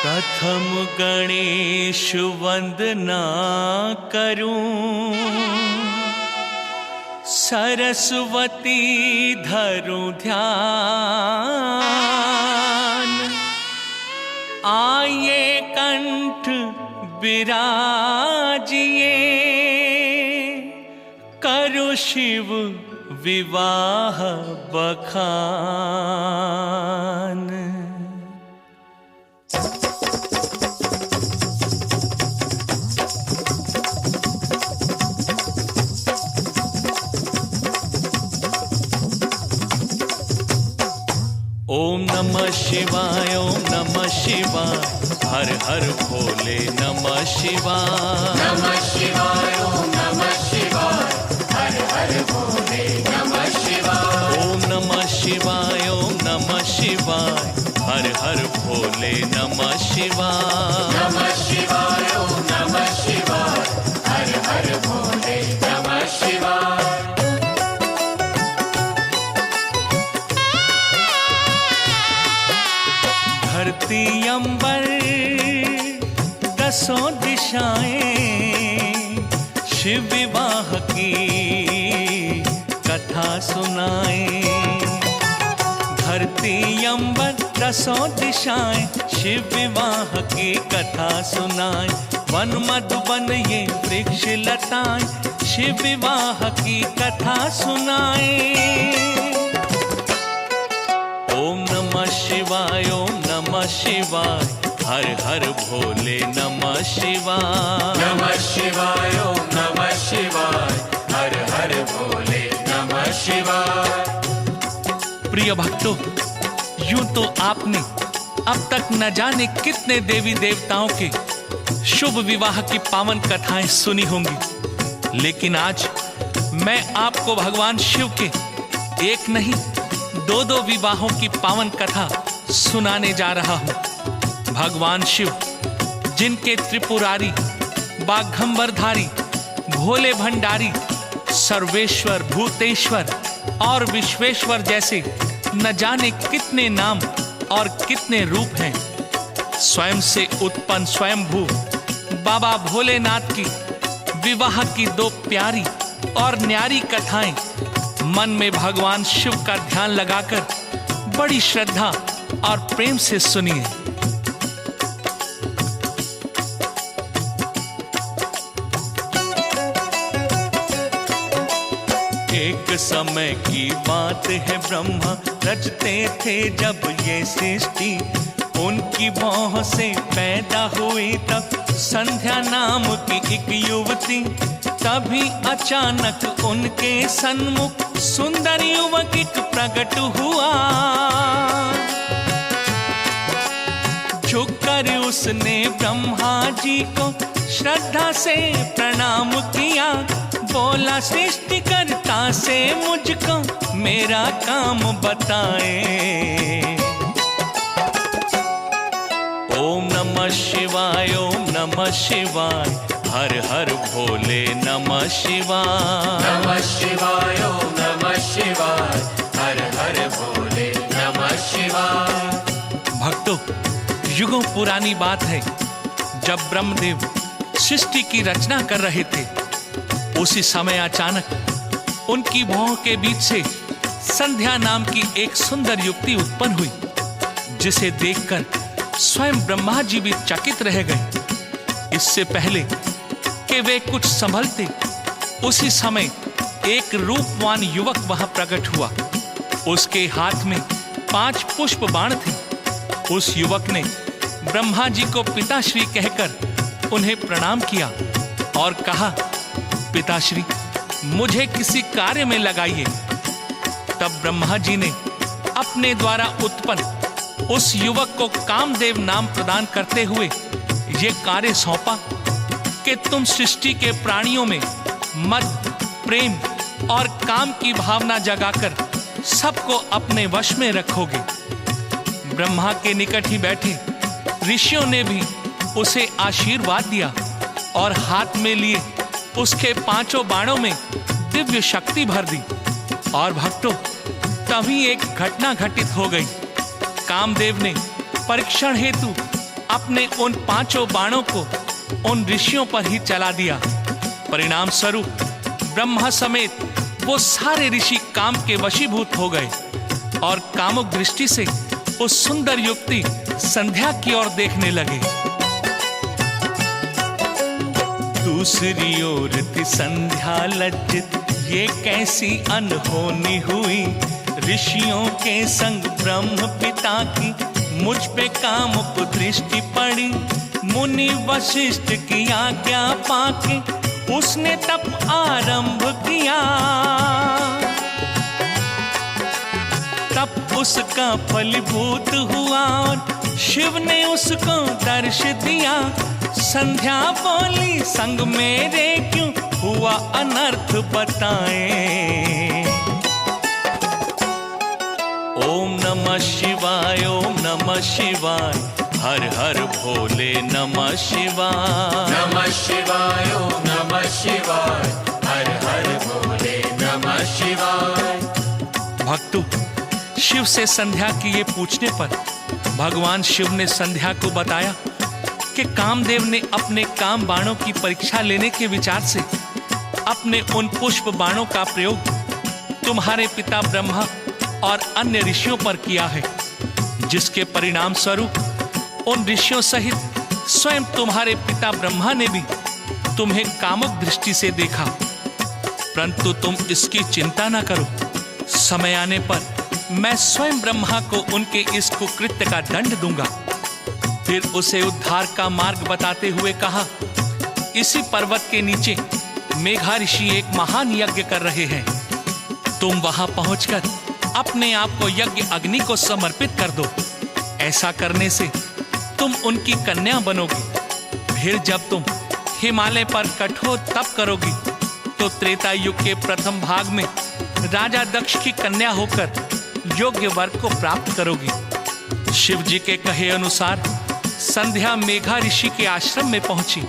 प्रथम गणेश वंदना करूं, सरस्वती धरूं ध्यान। आइए कंठ विराजिए, करु शिव विवाह बखान। ओम नमः शिवाय, ओम नमः शिवाय, हर हर भोले नमः शिवाय। नमः शिवाय, ओम नमः शिवाय, हर हर भोले नमः शिवाय। ओम नमः शिवाय, ओम नमः शिवाय, हर हर भोले नमः शिवाय। नमः शिवाय, ओम नमः शिवाय, हर हर भोले नमः शिवाय। धरती अंबर दसों दिशाएं, शिव विवाह की कथा सुनाए। धरती अंबर दसों दिशाएं, शिव विवाह की कथा सुनाए। वन मधुबन ये वृक्ष लताएं, शिव विवाह की कथा सुनाए। ओम नमः शिवाय, ओम नमः शिवाय, हर हर भोले नमः शिवाय। नमः शिवाय, ओम नमः शिवाय, हर हर भोले नमः शिवाय। प्रिय भक्तों, यूं तो आपने अब तक न जाने कितने देवी देवताओं के शुभ विवाह की पावन कथाएं सुनी होंगी, लेकिन आज मैं आपको भगवान शिव के एक नहीं दो विवाहों की पावन कथा सुनाने जा रहा हूं। भगवान शिव, जिनके त्रिपुरारी, बाघंबरधारी, भोले भंडारी, सर्वेश्वर, भूतेश्वर और विश्वेश्वर जैसे न जाने कितने नाम और कितने रूप हैं। स्वयं से उत्पन्न स्वयंभू बाबा भोलेनाथ की विवाह की दो प्यारी और न्यारी कथाएं मन में भगवान शिव का ध्यान लगाकर बड़ी श्रद्धा और प्रेम से सुनिए। एक समय की बात है, ब्रह्मा रचते थे जब ये सृष्टि। उनकी भौह से पैदा हुई तब संध्या नाम की एक युवती। तभी अचानक उनके सन्मुख सुंदर युवक एक प्रकट हुआ। झुककर उसने ब्रह्मा जी को श्रद्धा से प्रणाम किया। बोला, सृष्टिकर्ता से मुझको मेरा काम बताए। ओम नमः शिवाय, ओम नमः शिवाय, हर हर भोले नमः शिवाय। नमः शिवाय, ओम नमः शिवाय, हर हर भोले नमः शिवाय। भक्तों, युगों पुरानी बात है, जब ब्रह्मदेव सृष्टि की रचना कर रहे थे, उसी समय अचानक उनकी भौं के बीच से संध्या नाम की एक सुंदर युवती उत्पन्न हुई, जिसे देखकर स्वयं ब्रह्मा जी भी चकित रह गए। इससे पहले कि वे कुछ संभलते, उसी समय एक रूपवान युवक वहां प्रकट हुआ। उसके हाथ में 5 पुष्प बाण थे। उस युवक ने ब्रह्मा जी को पिताश्री कहकर उन्हें प्रणाम किया और कहा, पिताश्री, मुझे किसी कार्य में लगाइए। तब ब्रह्मा जी ने अपने द्वारा उत्पन्न उस युवक को कामदेव नाम प्रदान करते हुए ये कार्य सौंपा कि तुम सृष्टि के प्राणियों में मद, प्रेम और काम की भावना जगाकर सबको अपने वश में रखोगे। ब्रह्मा के निकट ही बैठे ऋषियों ने भी उसे आशीर्वाद दिया और हाथ में लिए उसके 5 बाणों में दिव्य शक्ति भर दी। और भक्तों, तभी एक घटना घटित हो गई। कामदेव ने परीक्षण हेतु अपने उन 5 बाणों को उन ऋषियों पर ही चला दिया। परिणाम स्वरूप ब्रह्मा समेत वो सारे ऋषि काम के वशीभूत हो गए और कामुक दृष्टि से उस सुंदर युवती संध्या की ओर देखने लगे। दूसरी ओर थी संध्या लज्जित, ये कैसी अनहोनी हुई। ऋषियों के संग ब्रह्म पिता की मुझ पे कामुक दृष्टि पड़ी। मुनि वशिष्ठ की आज्ञा पाके उसने तप आरंभ किया। तप उसका फलीभूत हुआ और शिव ने उसको दर्श दिया। संध्या बोली संग मेरे क्यों हुआ अनर्थ बताए। ओम नमः शिवाय, ओम नमः शिवाय, हर हर भोले नमः शिवाय। नमः शिवाय, ओम नमः शिवाय, हर हर भोले नमः शिवाय। भक्तों, शिव से संध्या की ये पूछने पर भगवान शिव ने संध्या को बताया कि कामदेव ने अपने काम बाणों की परीक्षा लेने के विचार से अपने उन पुष्प बाणों का प्रयोग तुम्हारे पिता ब्रह्मा और अन्य ऋषियों पर किया है, जिसके परिणाम स्वरूप उन ऋषियों सहित स्वयं तुम्हारे पिता ब्रह्मा ने भी तुम्हें कामुक दृष्टि से देखा। परंतु तुम इसकी चिंता न करो, समय आने पर मैं स्वयं ब्रह्मा को उनके इस कुकृत्य का दंड दूंगा। फिर उसे उद्धार का मार्ग बताते हुए कहा, इसी पर्वत के नीचे मेघा ऋषि एक महान यज्ञ कर रहे हैं। तुम वहां पहुंचकर अपने आप को यज्ञ अग्नि को समर्पित कर दो। ऐसा करने से तुम उनकी कन्या बनोगी। फिर जब तुम हिमालय पर कठोर तप करोगी तो त्रेता युग के प्रथम भाग में राजा दक्ष की कन्या होकर योग्य वर को प्राप्त करोगी। शिव जी के कहे अनुसार संध्या मेघा ऋषि के आश्रम में पहुंची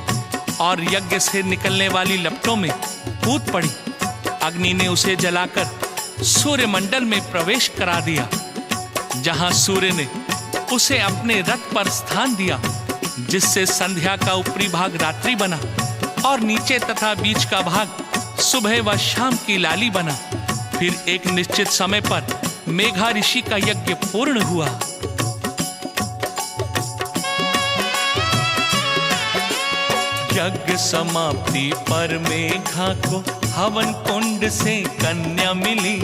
और यज्ञ से निकलने वाली लपटों में कूद पड़ी। अग्नि ने उसे जलाकर सूर्य मंडल में प्रवेश करा दिया, जहां सूर्य ने उसे अपने रथ पर स्थान दिया, जिससे संध्या का ऊपरी भाग रात्रि बना और नीचे तथा बीच का भाग सुबह व शाम की लाली बना। फिर एक निश्चित समय पर मेघा ऋषि का यज्ञ पूर्ण हुआ। यज्ञ समाप्ति पर मेघा को हवन कुंड से कन्या मिली।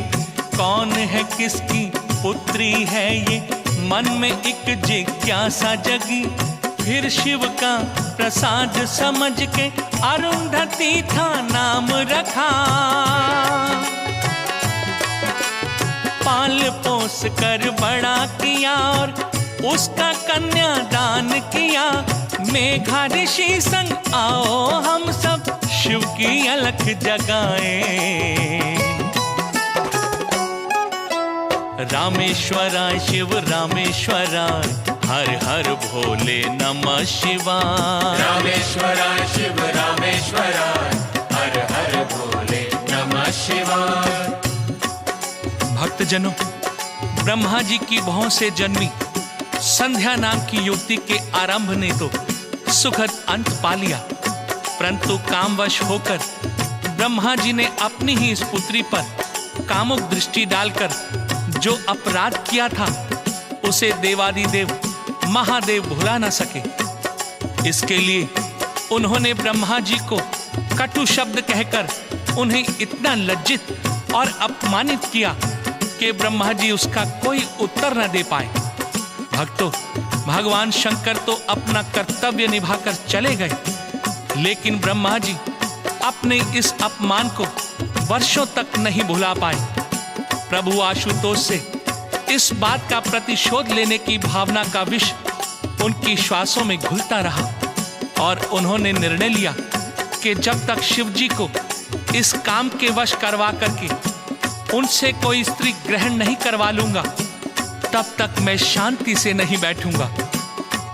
कौन है, किसकी पुत्री है ये, मन में एक जिज्ञासा जगी। फिर शिव का प्रसाद समझ के अरुंधति था नाम रखा। पाल पोस कर बड़ा किया और उसका कन्यादान किया। मेघा ऋषि संग आओ हम सब शिव की अलख जगाए। रामेश्वराय शिव रामेश्वराय, हर हर भोले नमः शिवाय। रामेश्वराय शिव रामेश्वराय, हर हर भोले नमः शिवाय। भक्तजनों, ब्रह्मा जी की भौं से जन्मी संध्या नाम की युवती के आरंभ ने तो सुखद अंत पा लिया, परंतु कामवश होकर ब्रह्मा जी ने अपनी ही इस पुत्री पर कामुक दृष्टि डालकर जो अपराध किया था उसे देवादिदेव महादेव भुला न सके। इसके लिए उन्होंने ब्रह्मा जी को कटु शब्द कहकर उन्हें इतना लज्जित और अपमानित किया कि ब्रह्मा जी उसका कोई उत्तर न दे पाए। भक्तों, भगवान शंकर तो अपना कर्तव्य निभाकर चले गए, लेकिन ब्रह्मा जी अपने इस अपमान को वर्षों तक नहीं भुला पाए। प्रभु आशुतोष से इस बात का प्रतिशोध लेने की भावना का विष उनकी श्वासों में घुलता रहा और उन्होंने निर्णय लिया कि जब तक शिव जी को इस काम के वश करवा करके उनसे कोई स्त्री ग्रहण नहीं करवा लूंगा, तब तक मैं शांति से नहीं बैठूंगा।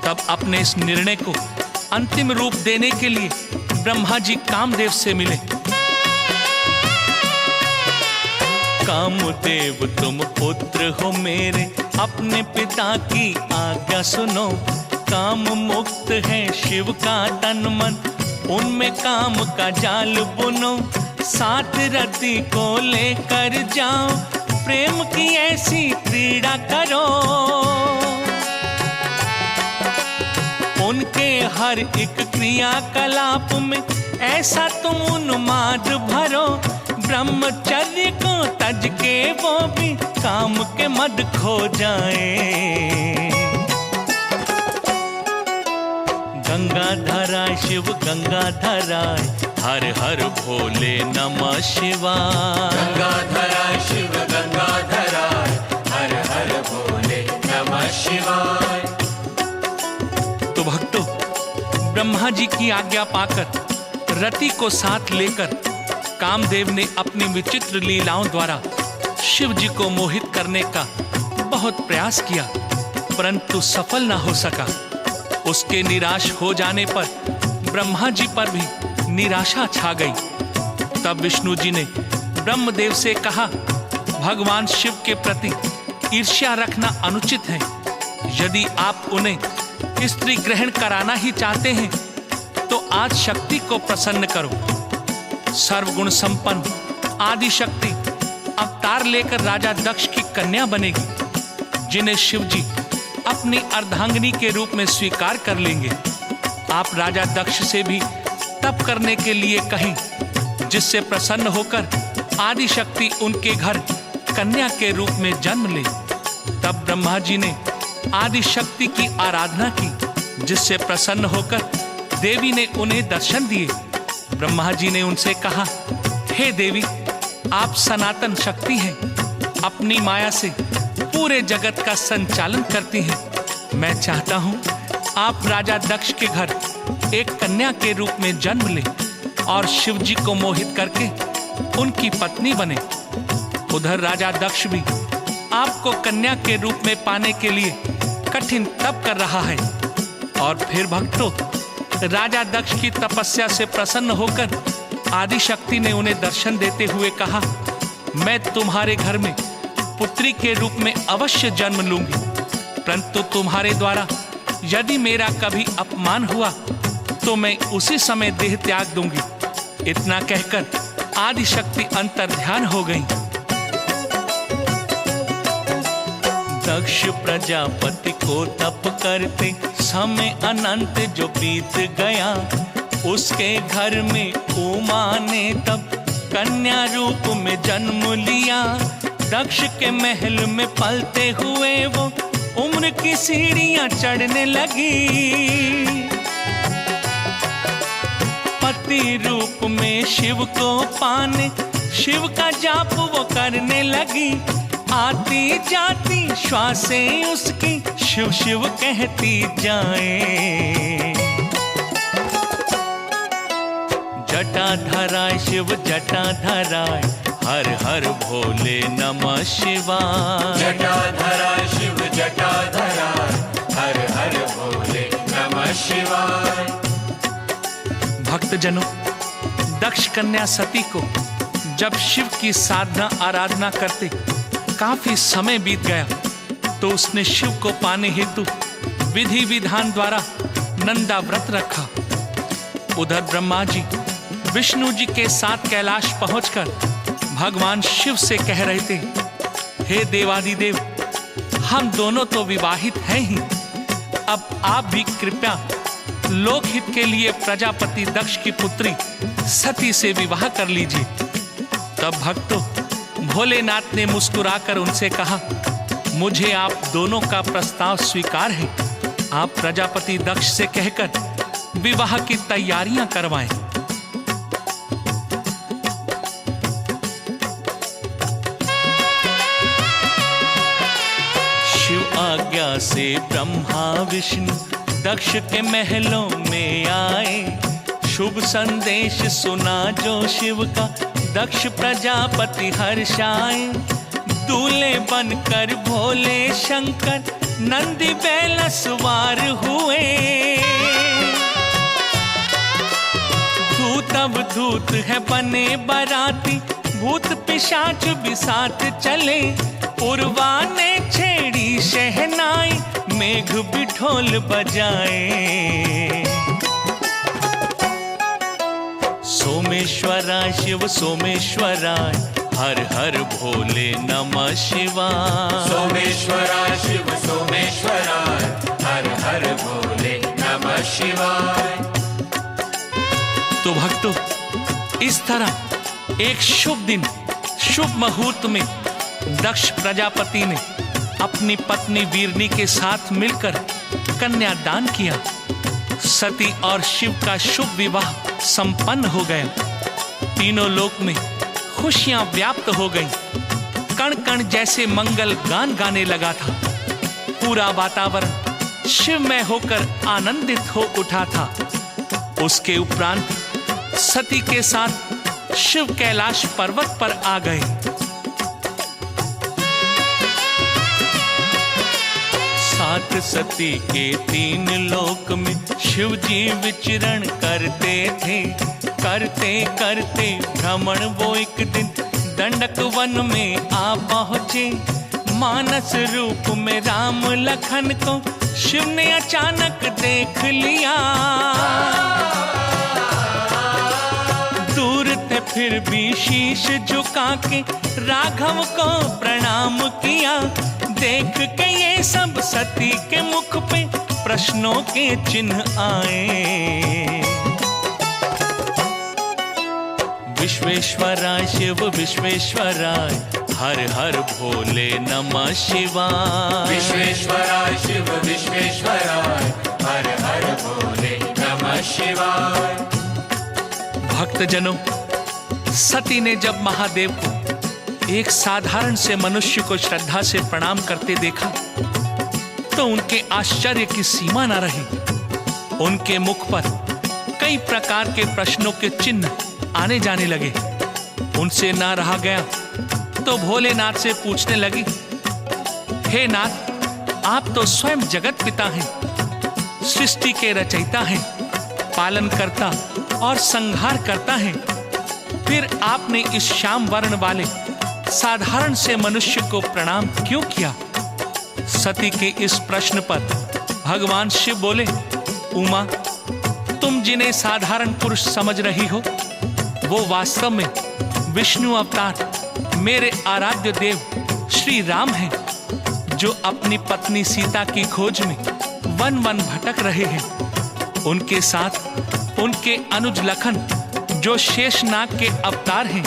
तब अपने इस निर्णय को अंतिम रूप देने के लिए ब्रह्मा जी कामदेव से मिले। कामदेव तुम पुत्र हो मेरे, अपने पिता की आज्ञा सुनो। काम मुक्त है शिव का तन मन, उनमें काम का जाल बुनो, साथ रति को लेकर जाओ, प्रेम की ऐसी क्रीड़ा करो। उनके हर एक क्रियाकलाप में ऐसा तुम उन्माद भरो, ब्रह्मचर्य को तज के वो भी काम के मद खो जाए। गंगाधराय शिव गंगाधराय, हर हर भोले नमः शिवाय। गंगाधराय शिव गंगाधराय, हर हर भोले नमः शिवाय। तो भक्तों, ब्रह्मा जी की आज्ञा पाकर रति को साथ लेकर कामदेव ने अपनी विचित्र लीलाओं द्वारा शिव जी को मोहित करने का बहुत प्रयास किया, परंतु सफल न हो सका। उसके निराश हो जाने पर ब्रह्मा जी पर भी निराशा छा गई। तब विष्णु जी ने ब्रह्मदेव से कहा, भगवान शिव के प्रति ईर्ष्या रखना अनुचित है। यदि आप उन्हें स्त्री ग्रहण कराना ही चाहते हैं तो आज शक्ति को प्रसन्न करो। सर्वगुण संपन्न आदि शक्ति अवतार लेकर राजा दक्ष की कन्या बनेगी, जिन्हें शिव जी अपनी अर्धांगिनी के रूप में स्वीकार कर लेंगे। आप राजा दक्ष से भी तप करने के लिए कहें, जिससे प्रसन्न होकर आदि शक्ति उनके घर कन्या के रूप में जन्म ले। तब ब्रह्मा जी ने आदि शक्ति की आराधना की, जिससे प्रसन्न होकर देवी ने उन्हें दर्शन दिए। ब्रह्मा जी ने उनसे कहा, हे देवी, आप सनातन शक्ति हैं, अपनी माया से पूरे जगत का संचालन करती हैं। मैं चाहता हूं आप राजा दक्ष के घर एक कन्या के रूप में जन्म लें और शिव जी को मोहित करके उनकी पत्नी बने। उधर राजा दक्ष भी आपको कन्या के रूप में पाने के लिए कठिन तप कर रहा है। और फिर भक्तों, राजा दक्ष की तपस्या से प्रसन्न होकर आदि शक्ति ने उन्हें दर्शन देते हुए कहा, मैं तुम्हारे घर में पुत्री के रूप में अवश्य जन्म लूंगी, परंतु तुम्हारे द्वारा यदि मेरा कभी अपमान हुआ तो मैं उसी समय देह त्याग दूंगी। इतना कहकर आदि शक्ति अंतर्ध्यान हो गई। दक्ष प्रजापति को तप करते समय अनंत जो बीत गया, उसके घर में उमा ने तब कन्या रूप में जन्म लिया। दक्ष के महल में पलते हुए वो उम्र की सीढ़ियां चढ़ने लगी। पति रूप में शिव को पाने शिव का जाप वो करने लगी। आती जाती श्वासें उसकी शिव शिव कहती जाए। जटाधराय शिव जटाधराय, हर हर भोले नमः शिवाय। जटाधराय शिव जटाधराय, हर हर भोले नमः शिवाय। भक्तजनों, दक्ष कन्या सती को जब शिव की साधना आराधना करते काफी समय बीत गया तो उसने शिव को पाने हेतु विधि विधान द्वारा नंदा व्रत रखा। उधर ब्रह्मा जी विष्णु जी के साथ कैलाश पहुंचकर भगवान शिव से कह रहे थे, हे देवादिदेव, हम दोनों तो विवाहित हैं ही, अब आप भी कृपया लोकहित के लिए प्रजापति दक्ष की पुत्री सती से विवाह कर लीजिए। तब भक्तों, भोलेनाथ ने मुस्कुराकर उनसे कहा, मुझे आप दोनों का प्रस्ताव स्वीकार है। आप प्रजापति दक्ष से कहकर विवाह की तैयारियां करवाएं। शिव आज्ञा से ब्रह्मा विष्णु दक्ष के महलों में आए। शुभ संदेश सुना जो शिव का, दक्ष प्रजापति हर्षाए। दूल्हे बनकर भोले शंकर नंदी बैल सवार हुए। धूत अवधूत है बने बराती, भूत पिशाच भी साथ चले। उर्वा ने छेड़ी शहनाई, मेघ भी ढोल बजाए। सोमेश्वराय शिव सोमेश्वराय, हर हर भोले नमः शिवाय। सोमेश्वराय शिव सोमेश्वराय, हर हर भोले नमः शिवाय। तो भक्तों, इस तरह एक शुभ दिन, शुभ मुहूर्त में दक्ष प्रजापति ने अपनी पत्नी वीरनी के साथ मिलकर कन्यादान किया। सती और शिव का शुभ विवाह संपन्न हो गया। तीनों लोक में खुशियां व्याप्त हो गईं। कण कण जैसे मंगल गान गाने लगा था। पूरा वातावरण शिवमय होकर आनंदित हो उठा था। उसके उपरांत सती के साथ शिव कैलाश पर्वत पर आ गए। साथ सती के तीन लोक में शिव जी विचरण करते थे। करते करते भ्रमण वो एक दिन दंडक वन में आ पहुंचे। मानस रूप में राम लखन को शिव ने अचानक देख लिया। दूर थे फिर भी शीश झुका के राघव को प्रणाम किया। देख के ये सब सती के मुख पे प्रश्नों के चिन्ह आए। विश्वेश्वराय शिव विश्वेश्वराय, हर हर भोले नमः शिवाय। विश्वेश्वराय शिव विश्वेश्वराय, हर हर भोले नमः शिवाय। भक्तजनों, सती ने जब महादेव को एक साधारण से मनुष्य को श्रद्धा से प्रणाम करते देखा तो उनके आश्चर्य की सीमा न रही। उनके मुख पर कई प्रकार के प्रश्नों के चिन्ह आने जाने लगे। उनसे ना रहा गया तो भोलेनाथ से पूछने लगी, हे नाथ, आप तो स्वयं जगत पिता हैं, सृष्टि के रचयिता हैं, पालन करता और संहार करता हैं। फिर आपने इस श्याम वर्ण वाले साधारण से मनुष्य को प्रणाम क्यों किया? सती के इस प्रश्न पर भगवान शिव बोले, उमा, तुम जिन्हें साधारण पुरुष समझ रही हो वो वास्तव में विष्णु अवतार मेरे आराध्य देव श्री राम हैं, जो अपनी पत्नी सीता की खोज में वन वन भटक रहे हैं। उनके साथ उनके अनुज लखन जो शेषनाग के अवतार हैं।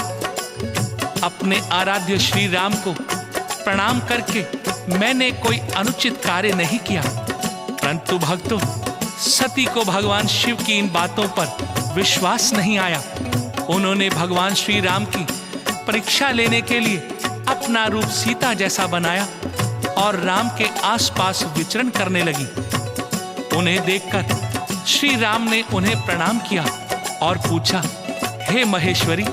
अपने आराध्य श्री राम को प्रणाम करके मैंने कोई अनुचित कार्य नहीं किया। परंतु भक्तों, सती को भगवान शिव की इन बातों पर विश्वास नहीं आया। उन्होंने भगवान श्री राम की परीक्षा लेने के लिए अपना रूप सीता जैसा बनाया और राम के आसपास विचरण करने लगी। उन्हें देखकर श्री राम ने उन्हें प्रणाम किया और पूछा, हे महेश्वरी,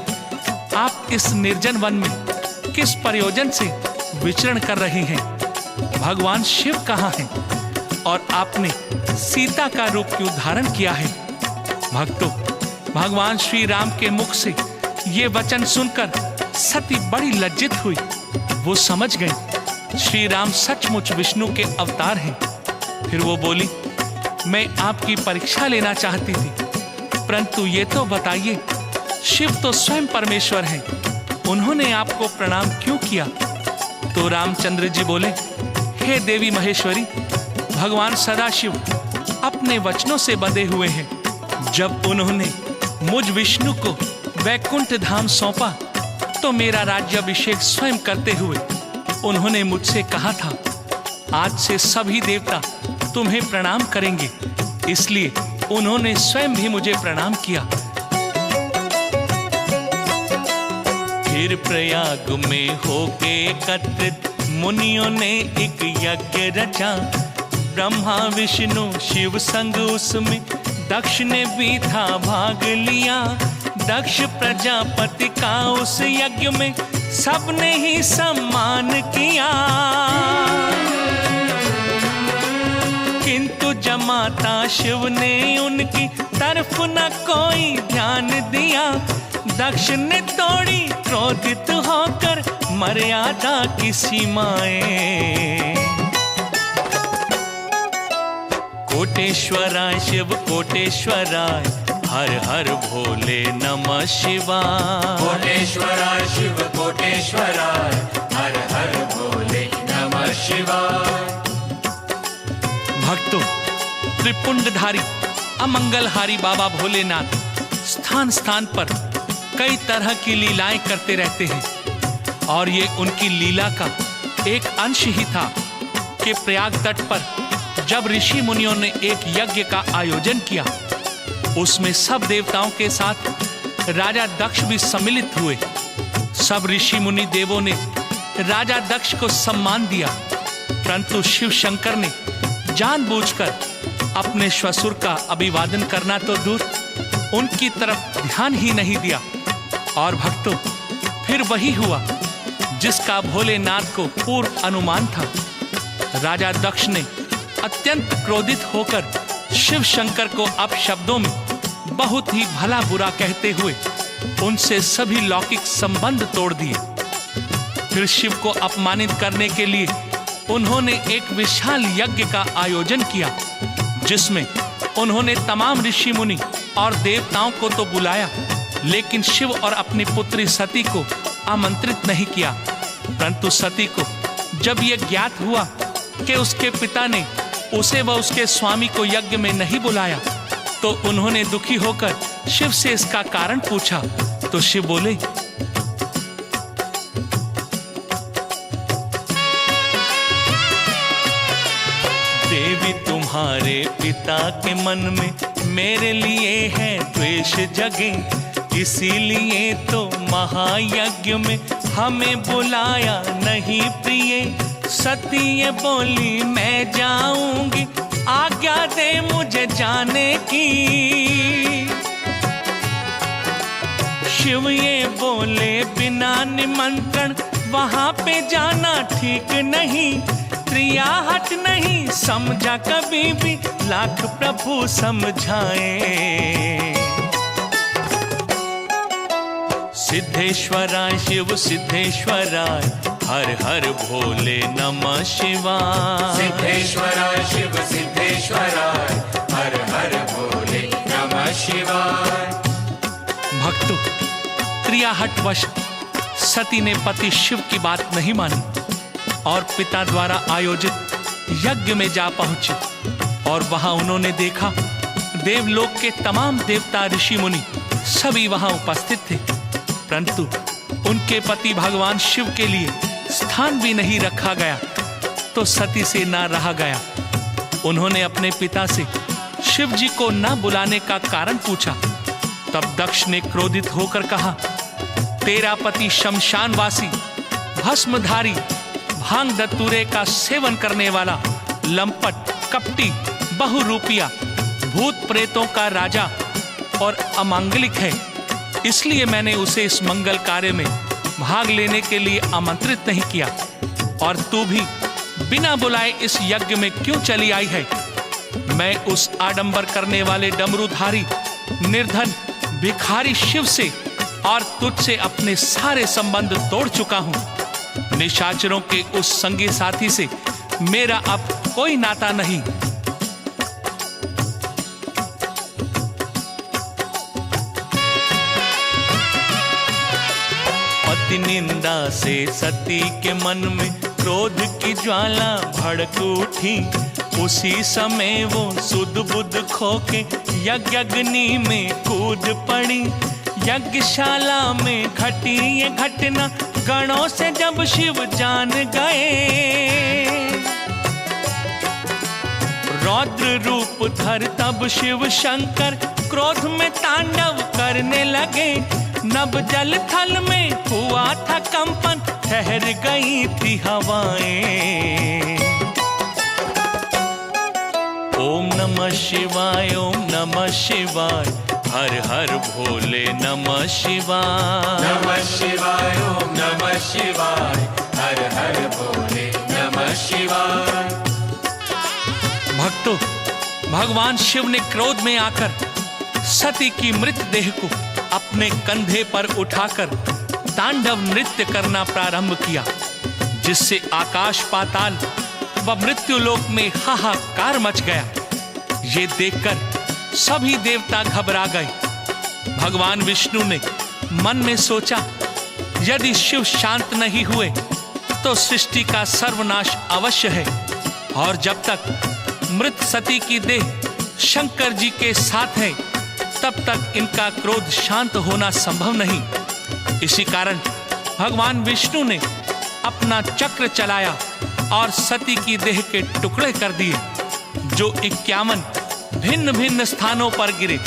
आप इस निर्जन वन में किस प्रयोजन से विचरण कर रही हैं? भगवान शिव कहाँ हैं? और आपने सीता का रूप क्यों धारण किया है? भक्तों, भगवान श्री राम के मुख से ये वचन सुनकर सती बड़ी लज्जित हुई। वो समझ गई श्री राम सचमुच विष्णु के अवतार हैं। फिर वो बोली, मैं आपकी परीक्षा लेना चाहती थी, परंतु ये तो बताइए, शिव तो स्वयं परमेश्वर हैं, उन्होंने आपको प्रणाम क्यों किया? तो रामचंद्र जी बोले, हे देवी महेश्वरी, भगवान सदाशिव अपने वचनों से बंधे हुए हैं। जब उन्होंने मुझ विष्णु को वैकुंठ धाम सौंपा तो मेरा राज्याभिषेक स्वयं करते हुए उन्होंने मुझसे कहा था, आज से सभी देवता तुम्हें प्रणाम करेंगे। इसलिए उन्होंने स्वयं भी मुझे प्रणाम किया। फिर प्रयाग में होके एकत्रित मुनियों ने एक यज्ञ रचा। ब्रह्मा विष्णु शिव संग उसमें दक्ष ने भी था भाग लिया। दक्ष प्रजापति का उस यज्ञ में सबने ही सम्मान किया। किंतु जमाता शिव ने उनकी तरफ न कोई ध्यान दिया। दक्ष ने तोड़ी क्रोधित होकर मर्यादा की सीमाएं। कोटेश्वराय शिव कोटेश्वराय, हर हर भोले नमः शिवाय। कोटेश्वराय शिव कोटेश्वराय, हर हर भोले नमः शिवाय। भक्तों, त्रिपुंडधारी अमंगलहारी बाबा भोलेनाथ स्थान स्थान पर कई तरह की लीलाएं करते रहते हैं, और ये उनकी लीला का एक अंश ही था कि प्रयाग तट पर जब ऋषि मुनियों ने एक यज्ञ का आयोजन किया, उसमें सब देवताओं के साथ राजा दक्ष भी सम्मिलित हुए। सब ऋषि मुनि देवों ने राजा दक्ष को सम्मान दिया, परंतु शिव शंकर ने जानबूझकर अपने श्वशुर का अभिवादन करना तो दूर, उनकी तरफ ध्यान ही नहीं दिया। और भक्तों, फिर वही हुआ जिसका भोलेनाथ को पूर्व अनुमान था। राजा दक्ष ने अत्यंत क्रोधित होकर शिव शंकर को अपशब्दों में बहुत ही भला बुरा कहते हुए उनसे सभी लौकिक संबंध तोड़ दिए। फिर शिव को अपमानित करने के लिए उन्होंने एक विशाल यज्ञ का आयोजन किया, जिसमें उन्होंने तमाम ऋषि मुनि और देवताओं को तो बुलाया, लेकिन शिव और अपनी पुत्री सती को आमंत्रित नहीं किया। परंतु सती को जब यह ज्ञात हुआ कि उसके पिता ने उसे व उसके स्वामी को यज्ञ में नहीं बुलाया, तो उन्होंने दुखी होकर शिव से इसका कारण पूछा। तो शिव बोले, देवी तुम्हारे पिता के मन में मेरे लिए है द्वेष जगे, इसीलिए तो महायज्ञ में हमें बुलाया नहीं प्रिय। सती ये बोली मैं जाऊंगी, आज्ञा दे मुझे जाने की। शिव ये बोले बिना निमंत्रण वहां पे जाना ठीक नहीं, प्रिया हट नहीं समझा कभी भी, लाख प्रभु समझाए। सिद्धेश्वराय शिव सिद्धेश्वराय, हर हर भोले नमः शिवाय। सिद्धेश्वराय शिव सिद्धेश्वराय, हर हर भोले नमः शिवाय। भक्तों, क्रियाहटवश सती ने पति शिव की बात नहीं मानी और पिता द्वारा आयोजित यज्ञ में जा पहुंचे, और वहां उन्होंने देखा देवलोक के तमाम देवता ऋषि मुनि सभी वहां उपस्थित थे, परंतु उनके पति भगवान शिव के लिए स्थान भी नहीं रखा गया। तो सती से ना रहा गया। उन्होंने अपने पिता से शिव जी को न बुलाने का कारण पूछा। तब दक्ष ने क्रोधित होकर कहा, तेरा पति शमशानवासी, भस्मधारी, भांग दत्तूरे का सेवन करने वाला, लंपट, कपटी, बहुरूपिया, भूत प्रेतों का राजा और अमांगलिक है, इसलिए मैंने उसे इस मंगल कार्य में भाग लेने के लिए आमंत्रित नहीं किया। और तू भी बिना बुलाए इस यज्ञ में क्यों चली आई है? मैं उस आडंबर करने वाले डमरूधारी, निर्धन, भिखारी शिव से और तुझसे अपने सारे संबंध तोड़ चुका हूं। निशाचरों के उस संगी साथी से मेरा अब कोई नाता नहीं। पति निंदा से सती के मन में क्रोध की ज्वाला भड़क उठी। उसी समय वो सुध बुध खोके यज्ञ अग्नि में कूद पड़ी। यज्ञशाला में घटी ये घटना गणों से जब शिव जान गए। रौद्र रूप धर तब शिव शंकर क्रोध में तांडव करने लगे। नभ जल थल में हुआ था कंपन, ठहर गई थी हवाएं। ओम नमः शिवाय, ओम नमः शिवाय, हर हर भोले नमः शिवाय। नमः शिवाय, ओम नमः शिवाय, हर हर भोले नमः शिवाय। भक्तों, भगवान शिव ने क्रोध में आकर सती की मृत देह को अपने कंधे पर उठाकर तांडव नृत्य करना प्रारंभ किया, जिससे आकाश पाताल व मृत्युलोक में हाहाकार मच गया। ये देखकर सभी देवता घबरा गए। भगवान विष्णु ने मन में सोचा, यदि शिव शांत नहीं हुए तो सृष्टि का सर्वनाश अवश्य है, और जब तक मृत सती की देह शंकर जी के साथ है तब तक इनका क्रोध शांत होना संभव नहीं। इसी कारण भगवान विष्णु ने अपना चक्र चलाया और सती की देह के टुकड़े कर दिए, जो 51 भिन्न भिन्न स्थानों पर गिरे।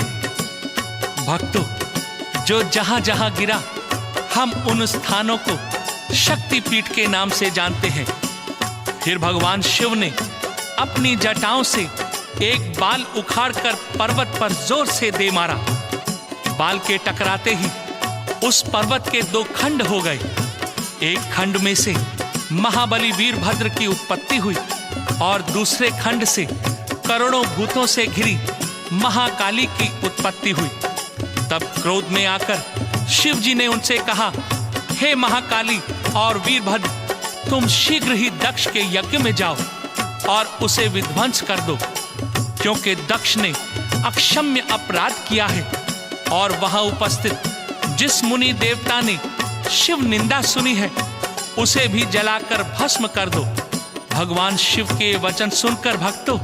भक्तों, जो जहां जहां गिरा हम उन स्थानों को शक्तिपीठ के नाम से जानते हैं। फिर भगवान शिव ने अपनी जटाओं से एक बाल उखाड़कर पर्वत पर जोर से दे मारा। बाल के टकराते ही उस पर्वत के 2 खंड हो गए। एक खंड में से महाबली वीरभद्र की उत्पत्ति हुई और दूसरे खंड से करोड़ों भूतों से घिरी महाकाली की उत्पत्ति हुई। तब क्रोध में आकर शिव जी ने उनसे कहा, हे महाकाली और वीरभद्र, तुम शीघ्र ही दक्ष के यज्ञ में जाओ और उसे विध्वंस कर दो, क्योंकि दक्ष ने अक्षम्य अपराध किया है और वहां उपस्थित जिस मुनि देवता ने शिव निंदा सुनी है उसे भी जलाकर भस्म कर दो। भगवान शिव के वचन सुनकर भक्तों,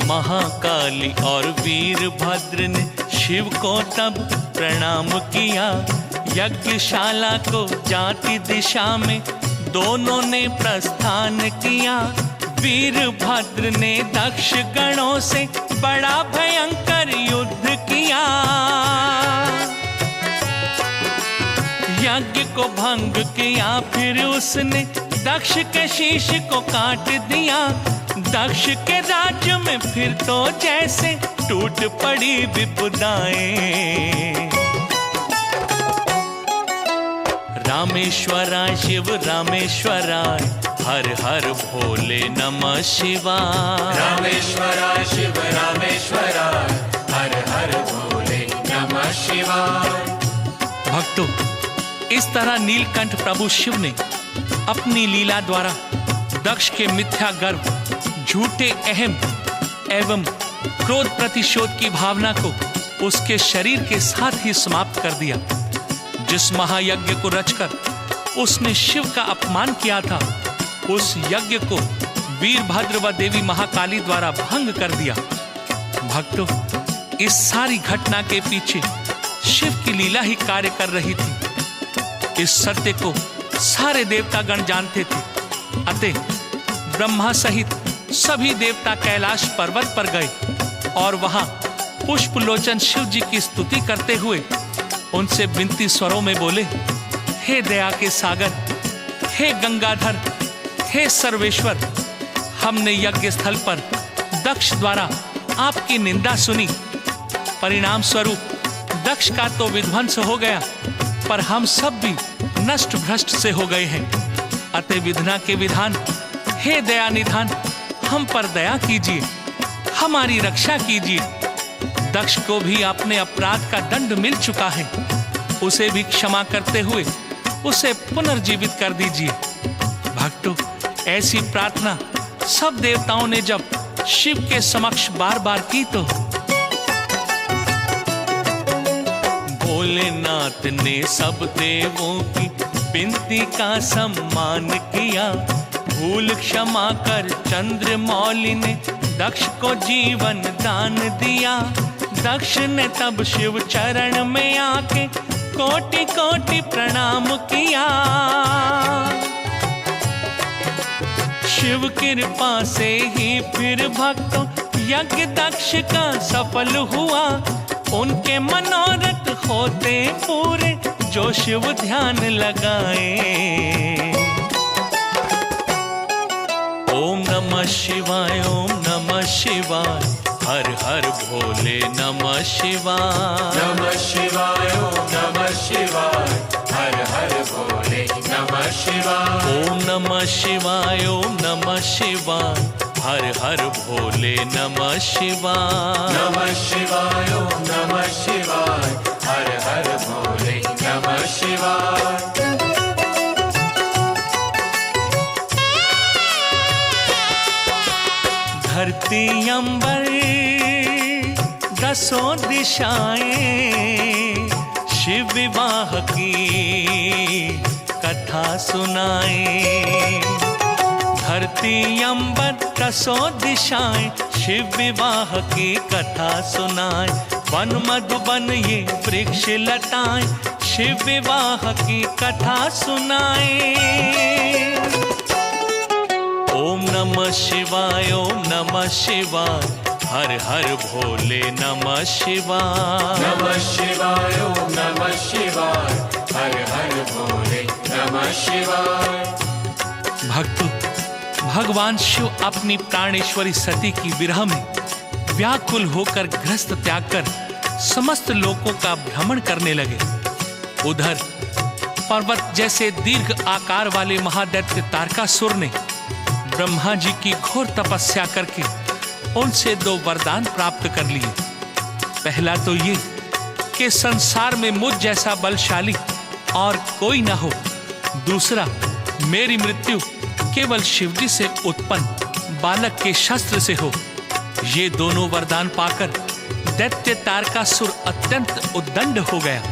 महाकाली और वीरभद्र ने शिव को तब प्रणाम किया। यज्ञशाला को जाति दिशा में दोनों ने प्रस्थान किया। वीरभद्र ने दक्ष गणों से बड़ा भयंकर युद्ध किया। यज्ञ को भंग किया, फिर उसने दक्ष के शीश को काट दिया। दक्ष के राज्य में फिर तो जैसे टूट पड़ी विपदाएं। रामेश्वराय शिव रामेश्वराय, हर हर भोले नमः शिवाय। रामेश्वराय शिव रामेश्वराय, हर हर भोले नमः शिवाय। भक्तों, इस तरह नीलकंठ प्रभु शिव ने अपनी लीला द्वारा दक्ष के मिथ्या गर्व, झूठे अहम एवं क्रोध प्रतिशोध की भावना को उसके शरीर के साथ ही समाप्त कर दिया। जिस महायज्ञ को रचकर उसने शिव का अपमान किया था, उस यज्ञ को वीरभद्र व देवी महाकाली द्वारा भंग कर दिया। भक्तों, इस सारी घटना के पीछे शिव की लीला ही कार्य कर रही थी। इस सत्य को सारे देवतागण जानते थे। अतः ब्रह्मा सहित सभी देवता कैलाश पर्वत पर गए और वहां पुष्पलोचन शिव जी की स्तुति करते हुए उनसे विनती स्वरों में बोले, हे दया के सागर, हे गंगाधर, हे सर्वेश्वर, हमने यज्ञ स्थल पर दक्ष द्वारा आपकी निंदा सुनी। परिणाम स्वरूप दक्ष का तो विध्वंस हो गया, पर हम सब भी नष्ट भ्रष्ट से हो गए हैं। अतः विधना के विधान, हे दया निधान, हम पर दया कीजिए, हमारी रक्षा कीजिए। दक्ष को भी अपने अपराध का दंड मिल चुका है, उसे भी क्षमा करते हुए उसे पुनर्जीवित कर दीजिए। भक्तों, ऐसी प्रार्थना सब देवताओं ने जब शिव के समक्ष बार बार की तो भोलेनाथ ने सब देवों की विनती का सम्मान किया। भूल क्षमा कर चंद्रमौली ने दक्ष को जीवन दान दिया। दक्ष ने तब शिव चरण में आके कोटि कोटि प्रणाम किया। शिव कृपा से ही फिर भक्तों यज्ञ दक्ष का सफल हुआ। उनके मनोरथ होते पूरे जो शिव ध्यान लगाए। ओम नमः शिवाय, ओम नमः शिवाय, हर हर भोले नमः शिवाय। नमः शिवाय, ओम नमः शिवाय, हर हर भोले नमः शिवाय। ओम नमः शिवाय, ओम नमः शिवाय, हर हर भोले नमः शिवाय। नमः शिवाय, ओम नमः शिवाय, हर हर भोले नमः शिवाय। धरती अंबर दसों दिशाएं शिव विवाह की कथा सुनाए। धरती अंबर दसों दिशाएं शिव विवाह की कथा सुनाए। वन मधुबन ये वृक्ष लताएं शिव विवाह की कथा सुनाए। ओम नमः शिवाय, ओम नमः शिवाय, हर हर भोले नमः शिवाय। नमः शिवाय, ओम नमः शिवाय, हर हर भोले नमः शिवाय। भक्तों, भगवान शिव अपनी प्राणेश्वरी सती की विरह में व्याकुल होकर गृहस्थ त्याग कर समस्त लोकों का भ्रमण करने लगे। उधर पर्वत जैसे दीर्घ आकार वाले महादैत्य तारकासुर ने ब्रह्मा जी की घोर तपस्या करके उनसे 2 वरदान प्राप्त कर लिए। पहला तो ये कि संसार में मुझ जैसा बलशाली और कोई ना हो। दूसरा, मेरी मृत्यु केवल शिवजी से उत्पन्न बालक के शस्त्र से हो। ये दोनों वरदान पाकर दैत्य तारकासुर अत्यंत उद्दंड हो गया।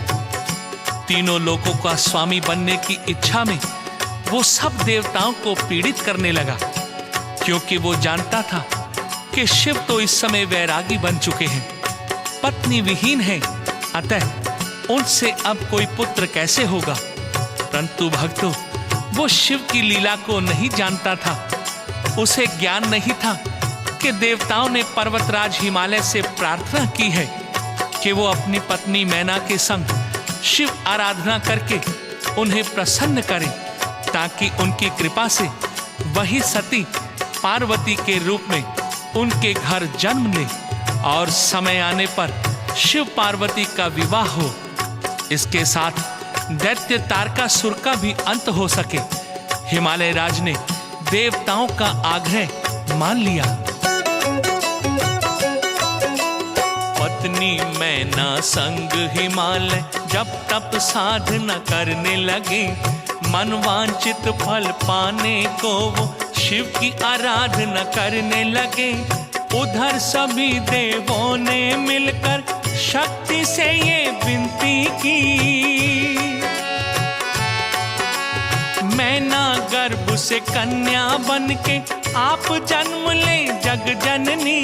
तीनों लोकों का स्वामी बनने की इच्छा में वो सब देवताओं को पीड़ित करने लगा, क्योंकि वो जानता था कि शिव तो इस समय वैरागी बन चुके हैं, पत्नी विहीन है, अतः उनसे अब कोई पुत्र कैसे होगा। परंतु भक्तों, वो शिव की लीला को नहीं जानता था। उसे ज्ञान नहीं था कि देवताओं ने पर्वतराज हिमालय से प्रार्थना की है कि वो अपनी पत्नी मैना के संग शिव आराधना करके उन्हें प्रसन्न करें, ताकि उनकी कृपा से वही सती पार्वती के रूप में उनके घर जन्म ले और समय आने पर शिव पार्वती का विवाह हो। इसके साथ दैत्य तारकासुर का भी अंत हो सके। हिमालय राज ने देवताओं का आग्रह मान लिया। पत्नी मैना संग हिमालय जब तप साधना करने लगे, मनवांचित फल पाने को वो शिव की आराधना करने लगे। उधर सभी देवों ने मिलकर शक्ति से ये विनती की, मैना गर्भ से कन्या बनके आप जन्म ले जग जननी,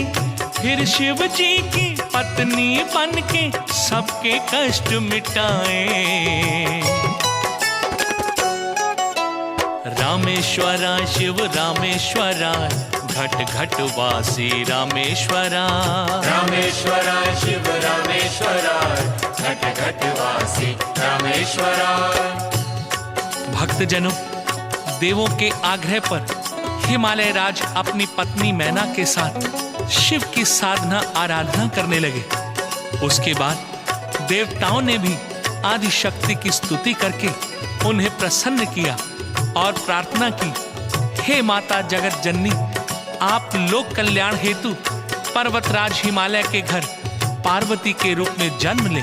फिर शिव जी की पत्नी बनके सबके कष्ट मिटाए। रामेश्वरा शिव रामेश्वरा, घट घट वासी रामेश्वरा। रामेश्वरा शिव रामेश्वरा, घट घट वासी रामेश्वरा। भक्तजनों, देवों के आग्रह पर हिमालय राज अपनी पत्नी मैना के साथ शिव की साधना आराधना करने लगे। उसके बाद देवताओं ने भी आदि शक्ति की स्तुति करके उन्हें प्रसन्न किया और प्रार्थना की, हे माता जगत जननी, आप लोक कल्याण हेतु पर्वतराज हिमालय के घर पार्वती के रूप में जन्म लें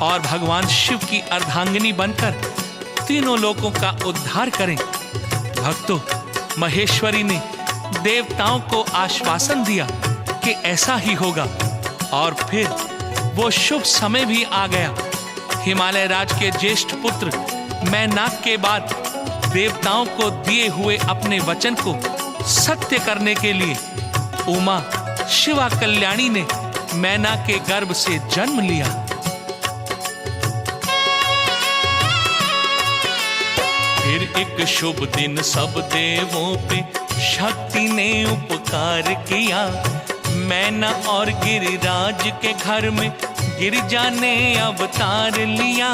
और भगवान शिव की अर्धांगिनी बनकर तीनों लोकों का उद्धार करें। भक्तों, महेश्वरी ने देवताओं को आश्वासन दिया कि ऐसा ही होगा और फिर वो शुभ समय भी आ गया। हिमालय राज के ज्येष्ठ पुत्र मैनाक के बाद देवताओं को दिए हुए अपने वचन को सत्य करने के लिए उमा शिवा कल्याणी ने मैना के गर्भ से जन्म लिया। फिर एक शुभ दिन सब देवों पे शक्ति ने उपकार किया। मैना और गिरिराज के घर में गिरिजा ने अवतार लिया।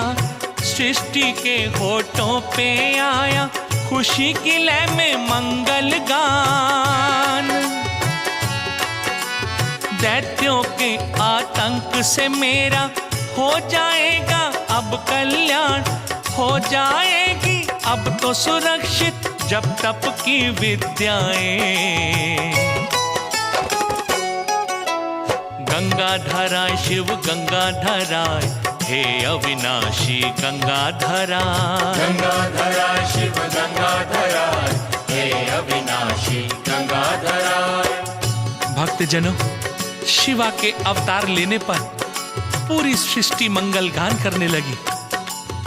सृष्टि के होठों पे आया खुशी की लय में मंगल गान। दैत्यों के आतंक से मेरा हो जाएगा अब कल्याण, हो जाएगी अब तो सुरक्षित जब तप की विद्याएं। गंगाधरा शिव गंगाधरा, हे अविनाशी गंगाधरा। गंगाधरा शिव गंगाधरा, हे अविनाशी गंगाधरा। भक्त भक्तजनों, शिवा के अवतार लेने पर पूरी सृष्टि मंगल गान करने लगी।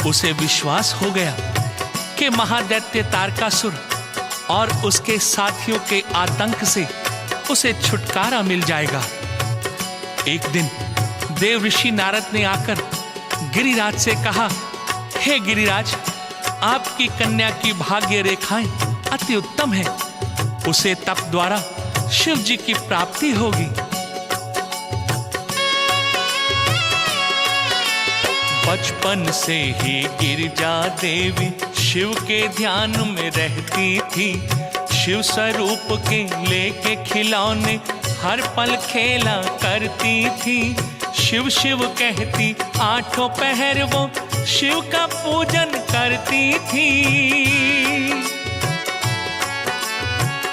उसे विश्वास हो गया कि महादैत्य तारकासुर और उसके साथियों के आतंक से उसे छुटकारा मिल जाएगा। एक दिन देव ऋषि नारद ने आकर गिरिराज से कहा, हे गिरिराज, आपकी कन्या की भाग्य रेखाएं अति उत्तम है, उसे तप द्वारा शिव जी की प्राप्ति होगी। बचपन से ही गिरिजा देवी शिव के ध्यान में रहती थी। शिव स्वरूप के लेके खिलौने हर पल खेला करती थी। शिव शिव कहती आठों पहर वो शिव का पूजन करती थी।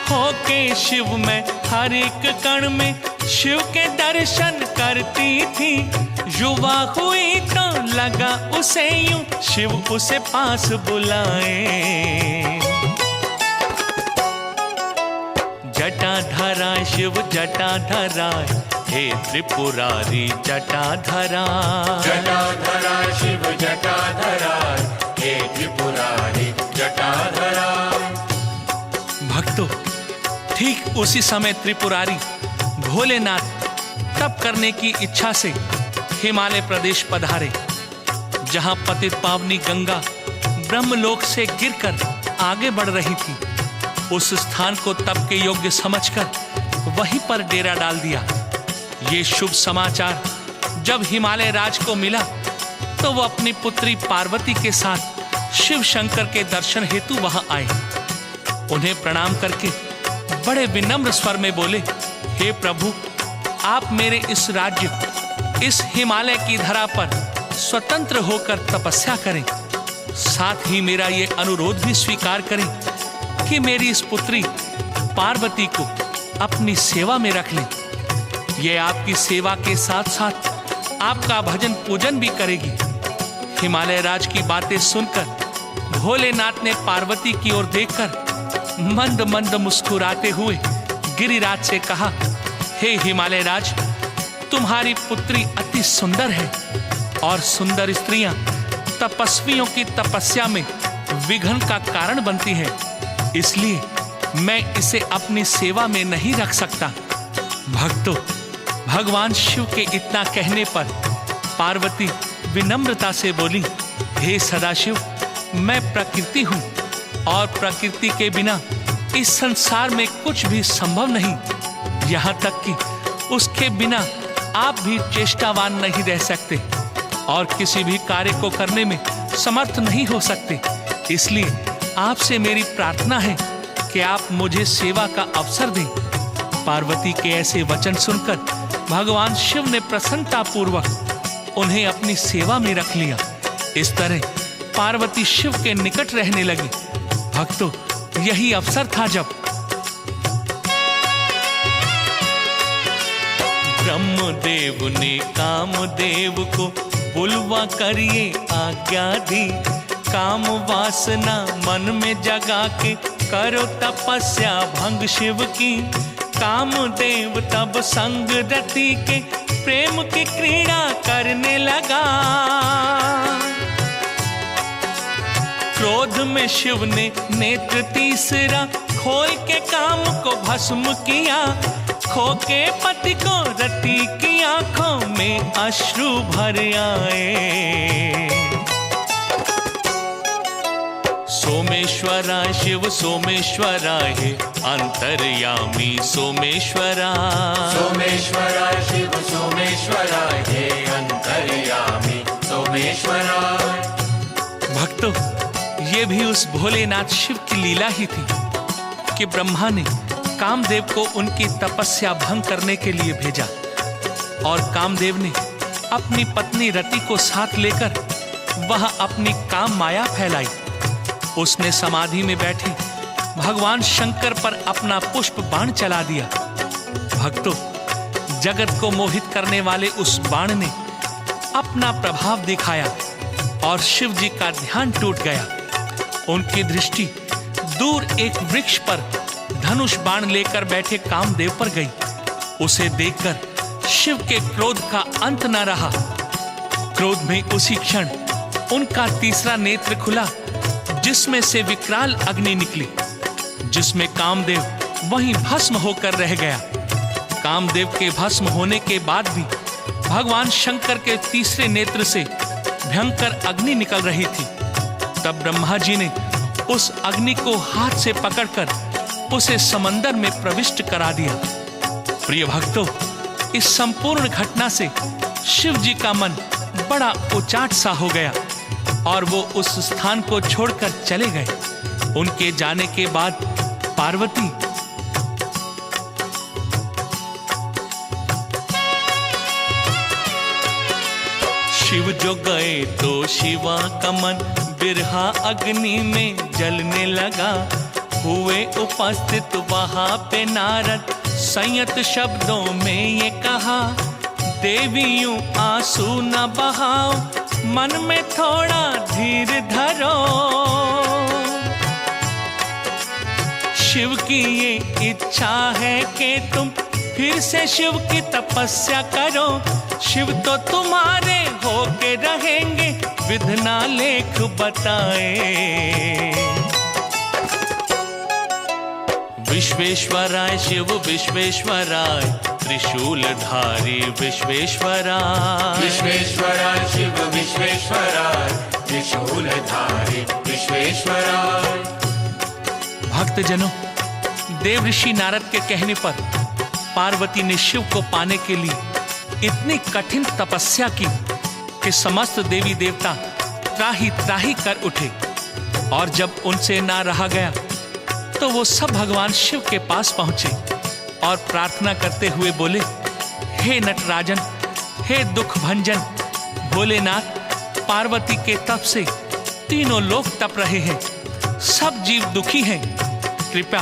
होके शिव में हर एक कण में शिव के दर्शन करती थी। युवा हुई तो लगा उसे यूं शिव उसे पास बुलाए। जटाधरा शिव जटाधरा, हे त्रिपुरारी जटाधरा। जटाधरा शिव जटाधरा, हे त्रिपुरारी जटाधरा। भक्तों, ठीक उसी समय त्रिपुरारी भोलेनाथ तप करने की इच्छा से हिमालय प्रदेश पधारे, जहां पतित पावनी गंगा ब्रह्मलोक से गिरकर आगे बढ़ रही थी। उस स्थान को तप के योग्य समझकर वहीं पर डेरा डाल दिया। ये शुभ समाचार जब हिमालय राज को मिला तो वो अपनी पुत्री पार्वती के साथ शिव शंकर के दर्शन हेतु वहां आए। उन्हें प्रणाम करके बड़े विनम्र स्वर में बोले, हे प्रभु, आप मेरे इस राज्य, इस हिमालय की धरा पर स्वतंत्र होकर तपस्या करें। साथ ही मेरा ये अनुरोध भी स्वीकार करें कि मेरी इस पुत्री पार्वती को अपनी सेवा में रख लें। ये आपकी सेवा के साथ साथ आपका भजन पूजन भी करेगी। हिमालय राज की बातें सुनकर भोलेनाथ ने पार्वती की ओर देखकर मंद मंद मुस्कुराते हुए गिरिराज से कहा, हे हिमालय राज, तुम्हारी पुत्री अति सुंदर है और सुंदर स्त्रियां तपस्वियों की तपस्या में विघ्न का कारण बनती है, इसलिए मैं इसे अपनी सेवा में नहीं रख सकता। भक्तों, भगवान शिव के इतना कहने पर पार्वती विनम्रता से बोली, हे सदाशिव, मैं प्रकृति हूं और प्रकृति के बिना इस संसार में कुछ भी संभव नहीं। यहाँ तक कि उसके बिना आप भी चेष्टावान नहीं रह सकते और किसी भी कार्य को करने में समर्थ नहीं हो सकते। इसलिए आपसे मेरी प्रार्थना है कि आप मुझे सेवा का अवसर दें। पार्वती के ऐसे वचन सुनकर भगवान शिव ने प्रसन्नता पूर्वक उन्हें अपनी सेवा में रख लिया। इस तरह पार्वती शिव के निकट रहने लगी। भक्तों, यही अवसर था जब ब्रह्मदेव ने कामदेव को बुलवा करिए आज्ञा दी। काम वासना मन में जगा के करो तपस्या भंग शिव की। कामदेव तब संग रति के प्रेम की क्रीड़ा करने लगा। क्रोध में शिव ने नेत्र तीसरा खोल के काम को भस्म किया। खो के पति को रति की आंखों में अश्रु भर आए। सोमेश्वरा शिव सोमेश्वरा है अंतर्यामी सोमेश्वरा। सोमेश्वरा शिव सोमेश्वरा है अंतर्यामी सोमेश्वरा। भक्तों, ये भी उस भोलेनाथ शिव की लीला ही थी कि ब्रह्मा ने कामदेव को उनकी तपस्या भंग करने के लिए भेजा और कामदेव ने अपनी पत्नी रति को साथ लेकर वह अपनी काम माया फैलाई। उसने समाधि में बैठे भगवान शंकर पर अपना पुष्प बाण चला दिया। भक्तों, जगत को मोहित करने वाले उस बाण ने अपना प्रभाव दिखाया और शिव जी का ध्यान टूट गया। उनकी दृष्टि दूर एक वृक्ष पर धनुष बाण लेकर बैठे कामदेव पर गई। उसे देखकर शिव के क्रोध का अंत न रहा। क्रोध में उसी क्षण उनका तीसरा नेत्र खुला, जिसमें से विकराल अग्नि निकली, जिसमें कामदेव वहीं भस्म होकर रह गया। कामदेव के भस्म होने के बाद भी भगवान शंकर के तीसरे नेत्र से भयंकर अग्नि निकल रही थी। तब ब्रह्मा जी ने उस अग्नि को हाथ से पकड़कर उसे समंदर में प्रविष्ट करा दिया। प्रिय भक्तों, इस संपूर्ण घटना से शिव जी का मन बड़ा उचाट सा हो गया और वो उस स्थान को छोड़कर चले गए। उनके जाने के बाद पार्वती शिव जो गए तो शिवा का मन बिरहा अग्नि में जलने लगा। हुए उपस्थित वहां पे नारद, संयत शब्दों में ये कहा, देवी यूं आंसू न बहाओ, मन में थोड़ा धीर धरो। शिव की ये इच्छा है कि तुम फिर से शिव की तपस्या करो। शिव तो तुम्हारे होके रहेंगे, विधना लेख बताए। विश्वेश्वराय शिव विश्वेश्वराय, त्रिशूलधारी विश्वेश्वराय। विश्वेश्वराय शिव विश्वेश्वराय, त्रिशूलधारी विश्वेश्वराय। भक्तजनों, देव ऋषि नारद के कहने पर पार्वती ने शिव को पाने के लिए इतनी कठिन तपस्या की कि समस्त देवी देवता त्राही त्राही कर उठे। और जब उनसे ना रहा गया तो वो सब भगवान शिव के पास पहुंचे और प्रार्थना करते हुए बोले, हे नटराजन, हे दुख भंजन भोलेनाथ, पार्वती के तप से तीनों लोग तप रहे हैं, सब जीव दुखी हैं। कृपया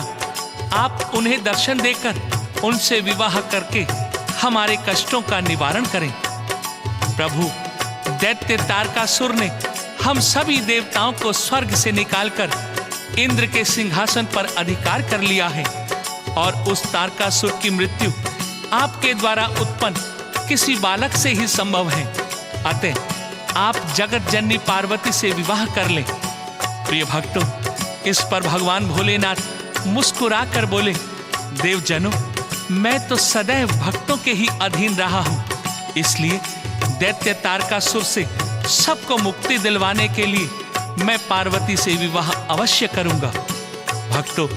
आप उन्हें दर्शन देकर उनसे विवाह करके हमारे कष्टों का निवारण करें। प्रभु, दैत्य तारकासुर ने हम सभी देवताओं को स्वर्ग से निकालकर इंद्र के सिंहासन पर अधिकार कर लिया है और उस तारकासुर की मृत्यु आपके द्वारा उत्पन्न किसी बालक से ही संभव है। अतः आप जगत जननी पार्वती से विवाह कर लें। प्रिय भक्तों, इस पर भगवान भोलेनाथ मुस्कुरा कर बोले, देवजनों, मैं तो सदैव भक्तों के ही अधीन रहा हूं, इसलिए दैत्य तारकासुर से सबको मुक्ति दिलवाने के लिए मैं पार्वती से विवाह अवश्य करूंगा। भक्तों,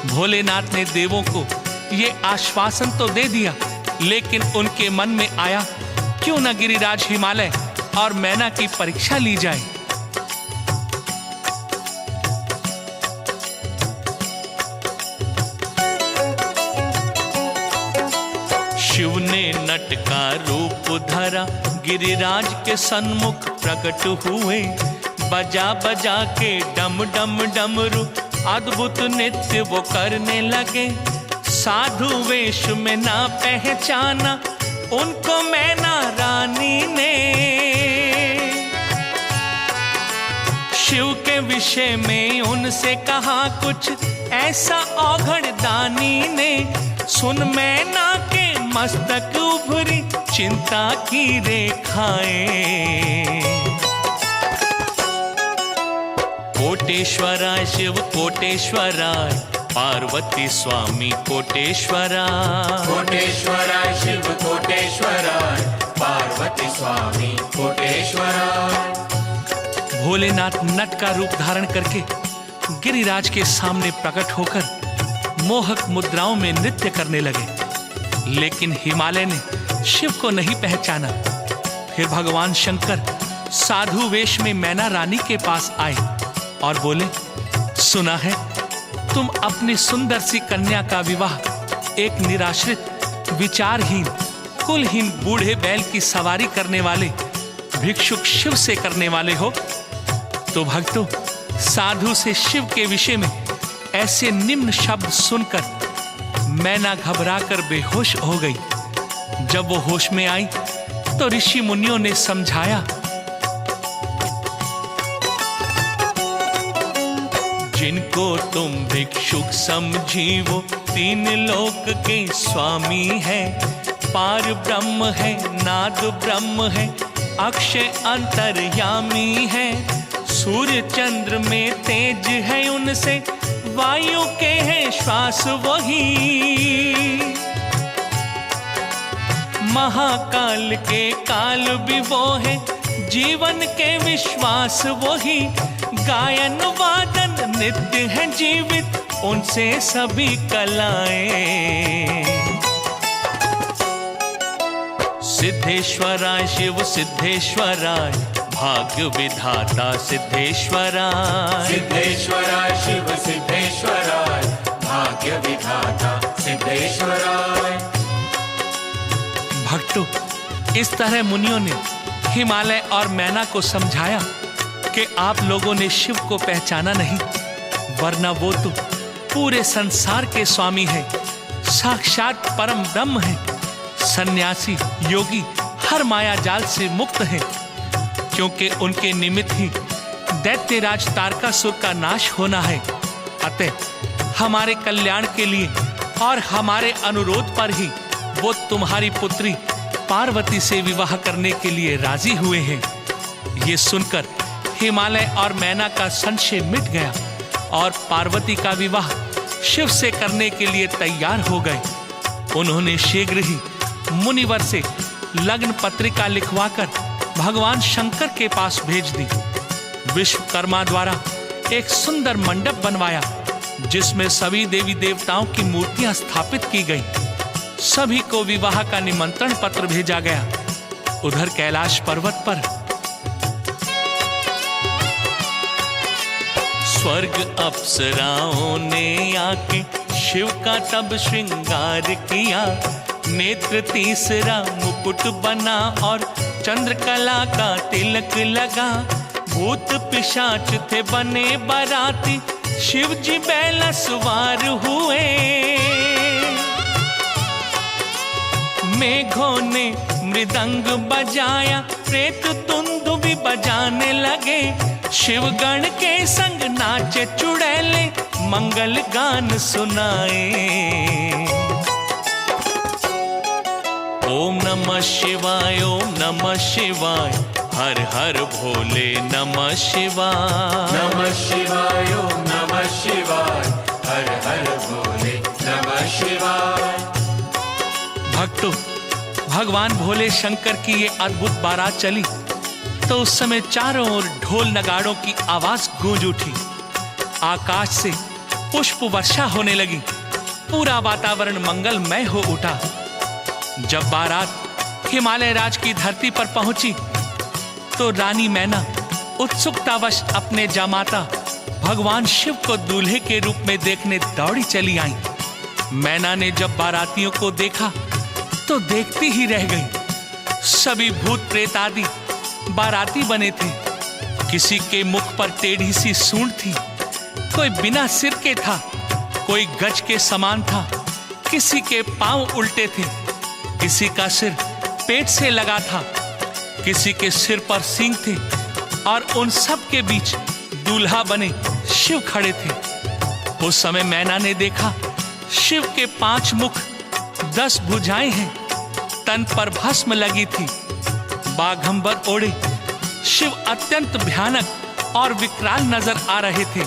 भोलेनाथ ने देवों को ये आश्वासन तो दे दिया, लेकिन उनके मन में आया, क्यों न गिरिराज हिमालय और मैना की परीक्षा ली जाए। शिव ने नट का रूप धरा, गिरिराज के सन्मुख प्रकट हुए। बजा बजा के डम डम डमरू अद्भुत नृत्य वो करने लगे। साधु वेश में ना पहचाना उनको मैना रानी ने। शिव के विषय में उनसे कहा कुछ ऐसा औघड़ दानी ने। सुन मैना के मस्तक उभरी चिंता की रेखाएं। कोटेश्वराय शिव कोटेश्वराय, पार्वती स्वामी कोटेश्वराय। कोटेश्वराय शिव कोटेश्वराय, पार्वती स्वामी कोटेश्वराय। भोलेनाथ नट का रूप धारण करके गिरिराज के सामने प्रकट होकर मोहक मुद्राओं में नृत्य करने लगे, लेकिन हिमालय ने शिव को नहीं पहचाना। फिर भगवान शंकर साधु वेश में मैना रानी के पास आए और बोले, सुना है तुम अपनी सुंदर सी कन्या का विवाह एक निराश्रित, विचारहीन, कुलहीन बूढ़े बैल की सवारी करने वाले भिक्षुक शिव से करने वाले हो। तो भक्तों, साधु से शिव के विषय में ऐसे निम्न शब्द सुनकर मैना घबराकर बेहोश हो गई। जब वो होश में आई तो ऋषि मुनियों ने समझाया, जिनको तुम भिक्षुक समझी वो तीन लोक के स्वामी है। पार ब्रह्म है, नाद ब्रह्म है, अक्षय अंतर्यामी है। सूर्य चंद्र में तेज है उनसे, वायु के हैं श्वास वही। महाकाल के काल भी वो है, जीवन के विश्वास वही। गायन वादन नित्य है जीवित, उनसे सभी कलाएं। सिद्धेश्वराय शिव सिद्धेश्वराय, भाग्य विधाता सिद्धेश्वराय। सिद्धेश्वराय शिव सिद्धेश्वराय, भाग्य विधाता सिद्धेश्वराय। भक्तों, इस तरह मुनियों ने हिमालय और मैना को समझाया कि आप लोगों ने शिव को पहचाना नहीं, वरना वो तो पूरे संसार के स्वामी है, साक्षात परम ब्रह्म है। सन्यासी योगी हर माया जाल से मुक्त है, क्योंकि उनके निमित्त ही दैत्यराज तारकासुर का नाश होना है। अतः हमारे कल्याण के लिए और हमारे अनुरोध पर ही वो तुम्हारी पुत्री पार्वती से विवाह करने के लिए राजी हुए हैं। ये सुनकर हिमालय और मैना का संशय मिट गया और पार्वती का विवाह शिव से करने के लिए तैयार हो गए। उन्होंने शीघ्र ही मुनिवर से लग्न पत्रिका लिखवाकर भगवान शंकर के पास भेज दी। विश्वकर्मा द्वारा एक सुंदर मंडप बनवाया, जिसमें सभी देवी देवताओं की मूर्तियां स्थापित की गई। सभी को विवाह का निमंत्रण पत्र भेजा गया। उधर कैलाश पर्वत पर स्वर्ग अप्सराओं ने आके शिव का तब श्रृंगार किया। नेत्र तीसरा मुकुट बना और चंद्रकला का तिलक लगा। भूत पिशाच थे बने बाराती, शिव जी बैल सवार हुए। मेघों ने मृदंग बजाया, प्रेत तुंदु भी बजाने लगे। शिवगण के संग नाचे चुड़ैले, मंगल गान सुनाए। ओम नमः शिवाय, ओम नमः शिवाय, हर हर भोले नमः शिवाय। नमः शिवाय, ओम नमः शिवाय, हर हर भोले नमः शिवाय। भक्तों, भगवान भोले शंकर की ये अद्भुत बारात चली तो उस समय चारों ओर ढोल नगाड़ों की आवाज गूंज उठी। आकाश से पुष्प वर्षा होने लगी, पूरा वातावरण मंगलमय हो उठा। जब बारात हिमालय राज की धरती पर पहुंची तो रानी मैना उत्सुकतावश अपने जामाता भगवान शिव को दूल्हे के रूप में देखने दौड़ी चली आई। मैना ने जब बारातियों को देखा तो देखती ही रह गई। सभी भूत प्रेत आदि बाराती बने थे। किसी के मुख पर टेढ़ी सी सूंड थी, कोई बिना सिर के था, कोई गज के समान था, किसी के पांव उल्टे थे, किसी का सिर पेट से लगा था, किसी के सिर पर सींग थे और उन सब के बीच दूल्हा बने शिव खड़े थे। उस समय मैना ने देखा शिव के 5 मुख 10 भुजाएं हैं, तन पर भस्म लगी थी, बाघंबर ओढ़े शिव अत्यंत भयानक और विकराल नजर आ रहे थे।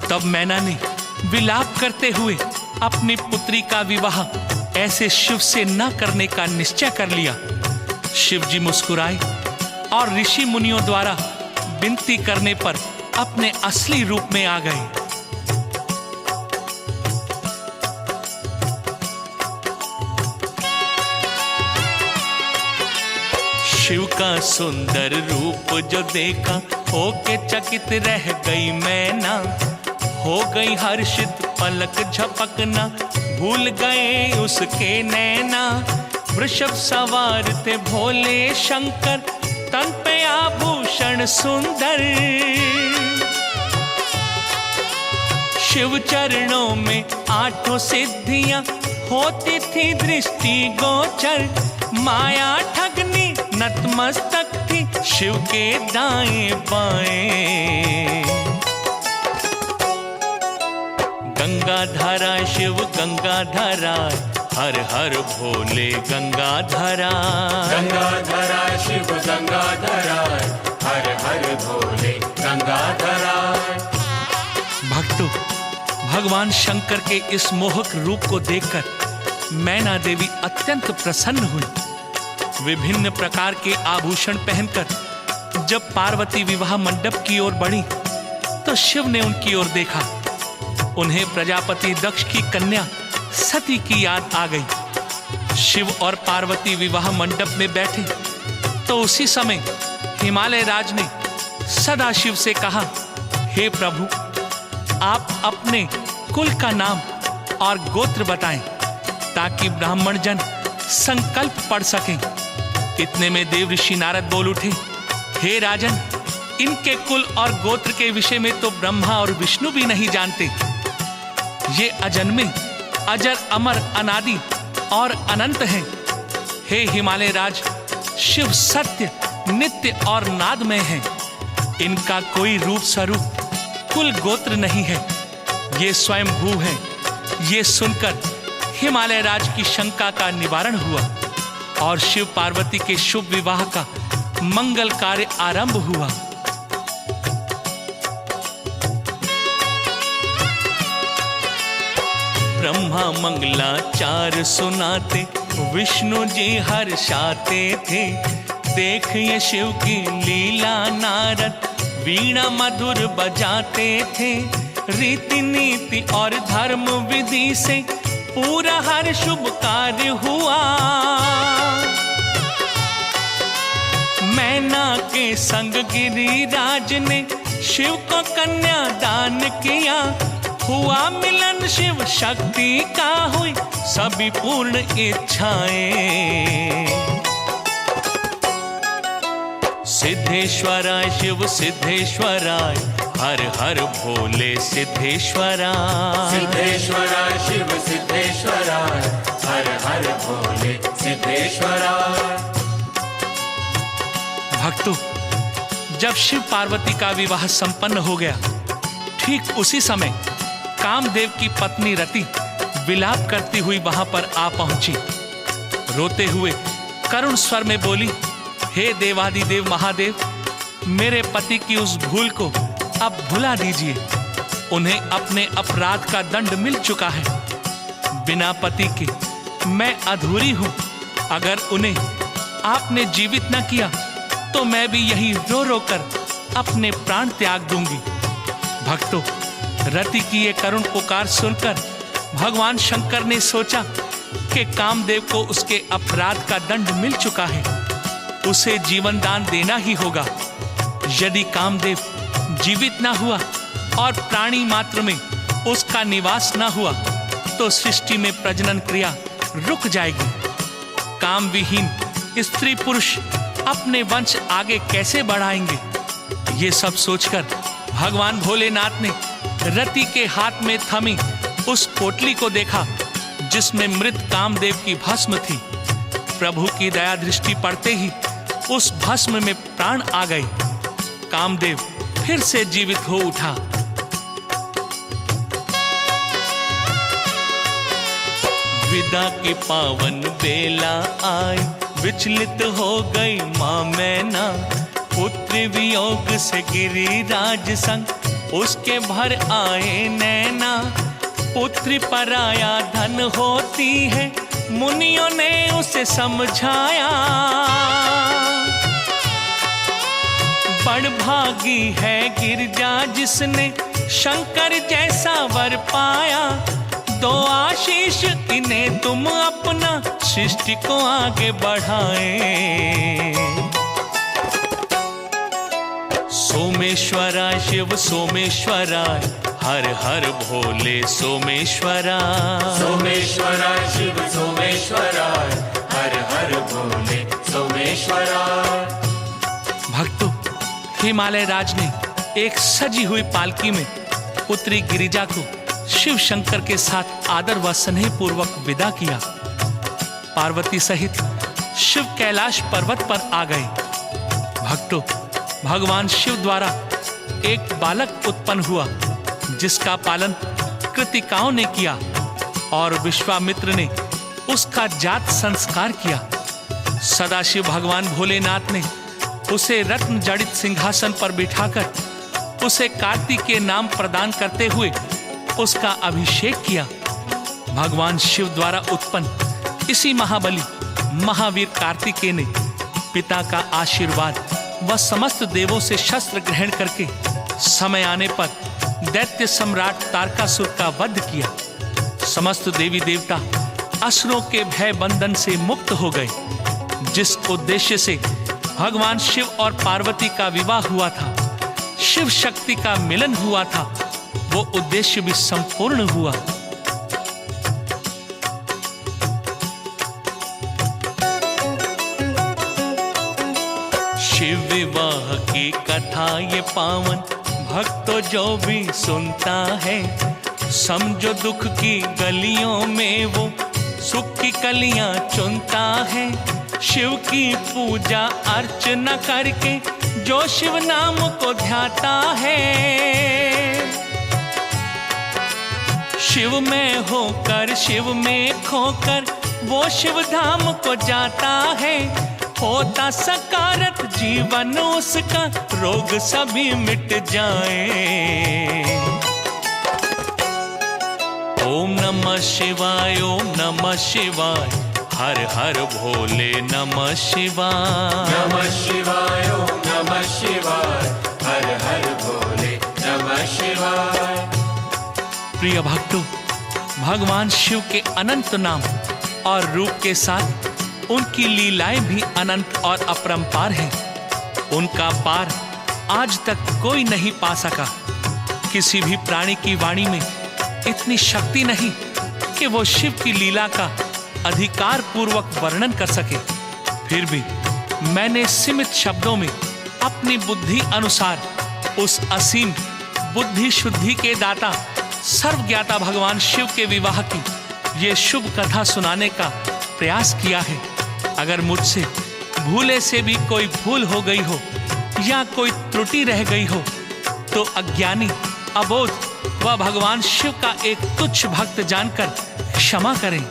तब मैना ने विलाप करते हुए अपनी पुत्री का विवाह ऐसे शिव से न करने का निश्चय कर लिया। शिव जी मुस्कुराए और ऋषि मुनियों द्वारा विनती करने पर अपने असली रूप में आ गए। शिव का सुंदर रूप जो देखा होके चकित रह गई मैना। हो गई हर्षित पलक झपकना, भूल गए उसके नैना। वृषभ सवार थे भोले शंकर, तन पे आभूषण सुंदर। शिव चरणों में 8 सिद्धियां होती थी दृष्टि गोचर। माया ठगनी नतमस्तक थी शिव के दाएं बाएं। गंगाधरा शिव गंगाधरा, हर हर भोले गंगाधरा। गंगाधरा शिव गंगाधरा, हर हर भोले गंगाधरा। भक्तों, भगवान शंकर के इस मोहक रूप को देखकर मैना देवी अत्यंत प्रसन्न हुई। विभिन्न प्रकार के आभूषण पहनकर जब पार्वती विवाह मंडप की ओर बढ़ी तो शिव ने उनकी ओर देखा। उन्हें प्रजापति दक्ष की कन्या सती की याद आ गई। शिव और पार्वती विवाह मंडप में बैठे तो उसी समय हिमालय राज ने सदाशिव से कहा, हे प्रभु, आप अपने कुल का नाम और गोत्र बताएं ताकि ब्राह्मण जन संकल्प पढ़ सकें। इतने में देव ऋषि नारद बोल उठे, हे राजन, इनके कुल और गोत्र के विषय में तो ब्रह्मा और विष्णु भी नहीं जानते। ये अजन्मे, अजर, अमर, अनादि और अनंत हैं। हे हिमालय राज, शिव सत्य, नित्य और नादमय है। इनका कोई रूप स्वरूप, कुल गोत्र नहीं है। ये स्वयं भू है। ये सुनकर हिमालय राज की शंका का निवारण हुआ और शिव पार्वती के शुभ विवाह का मंगल कार्य आरंभ हुआ। ब्रह्मा मंगलाचार सुनाते, विष्णु जी हर्षाते थे। देख ये शिव की लीला नारद वीणा मधुर बजाते थे। रीति नीति और धर्म विधि से पूरा हर शुभ कार्य हुआ। मैना के संग गिरिराज ने शिव को कन्या दान किया। हुआ मिलन शिव शक्ति का, हुई सभी पूर्ण इच्छाएं। सिद्धेश्वराय शिव सिद्धेश्वराय, हर हर भोले सिद्धेश्वरा। सिद्धेश्वराय शिव सिद्धेश्वराय, हर हर भोले सिद्धेश्वरा। भक्तों, जब शिव पार्वती का विवाह संपन्न हो गया, ठीक उसी समय कामदेव की पत्नी रति विलाप करती हुई वहां पर आ पहुंची। रोते हुए करुण स्वर में बोली, हे देवादिदेव महादेव, मेरे पति की उस भूल को अब भुला दीजिए। उन्हें अपने अपराध का दंड मिल चुका है। बिना पति के मैं अधूरी हूं। अगर उन्हें आपने जीवित न किया तो मैं भी यहीं रो रो कर अपने प्राण त्याग दूंगी। भक्तों, रति की ये करुण पुकार सुनकर भगवान शंकर ने सोचा कि कामदेव को उसके अपराध का दंड मिल चुका है, उसे जीवन दान देना ही होगा। यदि कामदेव जीवित ना हुआ और प्राणी मात्र में उसका निवास ना हुआ तो सृष्टि में प्रजनन क्रिया रुक जाएगी। काम विहीन स्त्री पुरुष अपने वंश आगे कैसे बढ़ाएंगे? ये सब सोचकर भगवान भोलेनाथ ने रति के हाथ में थमी उस पोटली को देखा जिसमें मृत कामदेव की भस्म थी। प्रभु की दया दृष्टि पड़ते ही उस भस्म में प्राण आ गए। कामदेव फिर से जीवित हो उठा। विदा की पावन बेला आई, विचलित हो गई मां मैना। पुत्र वियोग से गिरिराज संग उसके भर आए नैना। पुत्री पराया धन होती है, मुनियों ने उसे समझाया। बड़भागी है गिरजा जिसने शंकर जैसा वर पाया। दो आशीष इन्हें तुम अपना, सृष्टि को आगे बढ़ाए। सोमेश्वराय शिव सोमेश्वराय, हर हर भोले सोमेश्वरा। सोमेश्वराय शिव सोमेश्वराय, हर हर भोले सोमेश्वरा। भक्तों, हिमालय राज ने एक सजी हुई पालकी में पुत्री गिरिजा को शिव शंकर के साथ आदर व स्नेह पूर्वक विदा किया। पार्वती सहित शिव कैलाश पर्वत पर आ गए। भक्तों, भगवान शिव द्वारा एक बालक उत्पन्न हुआ जिसका पालन कृतिकाओं ने किया और विश्वामित्र ने उसका जात संस्कार किया। सदाशिव भगवान भोलेनाथ ने उसे रत्न जड़ित सिंहासन पर बिठाकर उसे कार्तिकेय नाम प्रदान करते हुए उसका अभिषेक किया। भगवान शिव द्वारा उत्पन्न इसी महाबली महावीर कार्तिकेय ने पिता का आशीर्वाद व समस्त देवों से शस्त्र ग्रहण करके समय आने पर दैत्य सम्राट तारकासुर का वध किया। समस्त देवी देवता असुरों के भय बंधन से मुक्त हो गए। जिस उद्देश्य से भगवान शिव और पार्वती का विवाह हुआ था, शिव शक्ति का मिलन हुआ था, वो उद्देश्य भी संपूर्ण हुआ। शिव विवाह की कथा ये पावन भक्तों जो भी सुनता है, समझो दुख की गलियों में वो सुख की कलियां चुनता है। शिव की पूजा अर्चना करके जो शिव नाम को ध्याता है, शिव में होकर शिव में खोकर वो शिव धाम को जाता है। होता सकारत जीवन उसका, रोग सभी मिट जाए। ओम नमः शिवाय, ओम नमः शिवाय, हर हर भोले नमः शिवाय। नमः शिवाय, ओम नमः शिवाय, हर हर भोले नमः शिवाय। प्रिय भक्तों, भगवान शिव के अनंत नाम और रूप के साथ उनकी लीलाएं भी अनंत और अपरंपार हैं। उनका पार आज तक कोई नहीं पा सका। किसी भी प्राणी की वाणी में इतनी शक्ति नहीं कि वो शिव की लीला का अधिकार पूर्वक वर्णन कर सके। फिर भी मैंने सीमित शब्दों में अपनी बुद्धि अनुसार उस असीम बुद्धि शुद्धि के दाता सर्वज्ञाता भगवान शिव के विवाह की ये शुभ कथा सुनाने का प्रयास किया है। अगर मुझसे भूले से भी कोई भूल हो गई हो या कोई त्रुटि रह गई हो तो अज्ञानी, अबोध व भगवान शिव का एक तुच्छ भक्त जानकर क्षमा करें।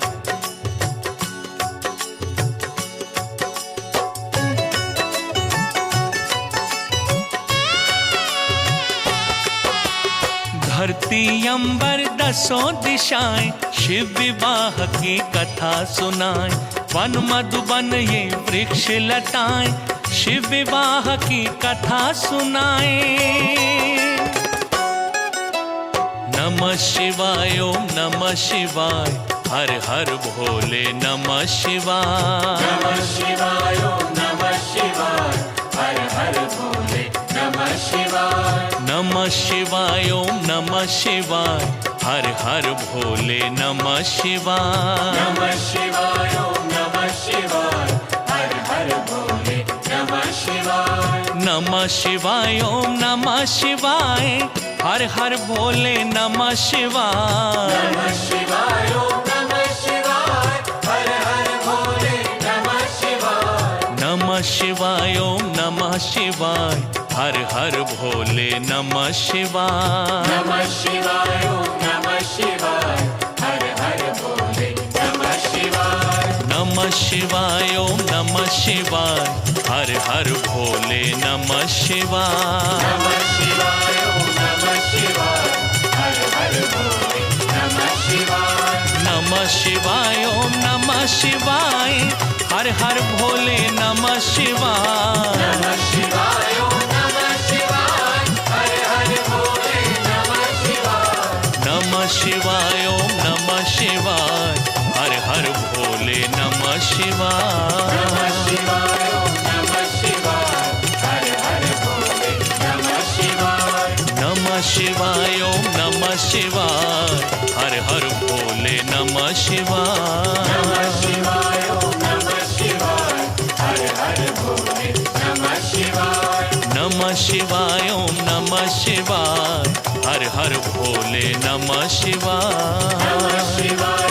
धरती अंबर दसों दिशाएं शिव विवाह की कथा सुनाएं। वन मधुबन ये वृक्ष लताएं शिव विवाह की कथा सुनाएं। नमः शिवाय, ओम नमः शिवाय, हर हर भोले नमः शिवाय। नमः शिवाय, ओम नमः शिवाय, हर हर भोले नमः शिवाय। नमः शिवाय, ओम नमः शिवाय, हर हर भोले नमः शिवाय। नमः शिवाय, ओम नमः शिवाय, हर हर भोले नमः शिवाय। नमः शिवाय, ओम नमः शिवाय, हर हर भोले नमः शिवाय। नमः शिवाय, ओम नमः शिवाय, हर हर भोले नमः शिवाय। नमः शिवाय, ओम नमः शिवाय, हर हर भोले नमः शिवाय। नमः शिवाय, ओम नमः शिवाय, हर हर भोले नमः शिवाय। नमः शिवाय, ओम नमः शिवाय, हर हर भोले नमः शिवाय। नमः शिवाय, ओम नमः शिवाय, हर हर भोले नमः शिवाय। नमः शिवाय, ओम नमः शिवाय, हर हर भोले नमः शिवाय। नमः शिवाय, ओम नमः शिवाय, हर हर भोले नमः शिवाय। नमः शिवाय, ओम नमः शिवाय, हर हर भोले नमः शिवाय। नमः शिवाय, ओम नमः शिवाय, हर हर भोले नमः शिवाय। नमः शिवाय, ओम नमः शिवाय, हर हर भोले नमः शिवाय। नमः शिवाय, ओम नमः शिवाय, हर हर भोले नमः शिवाय। नमः शिवाय, ओम नमः शिवाय, हर हर भोले नमः शिवाय। नमः शिवाय,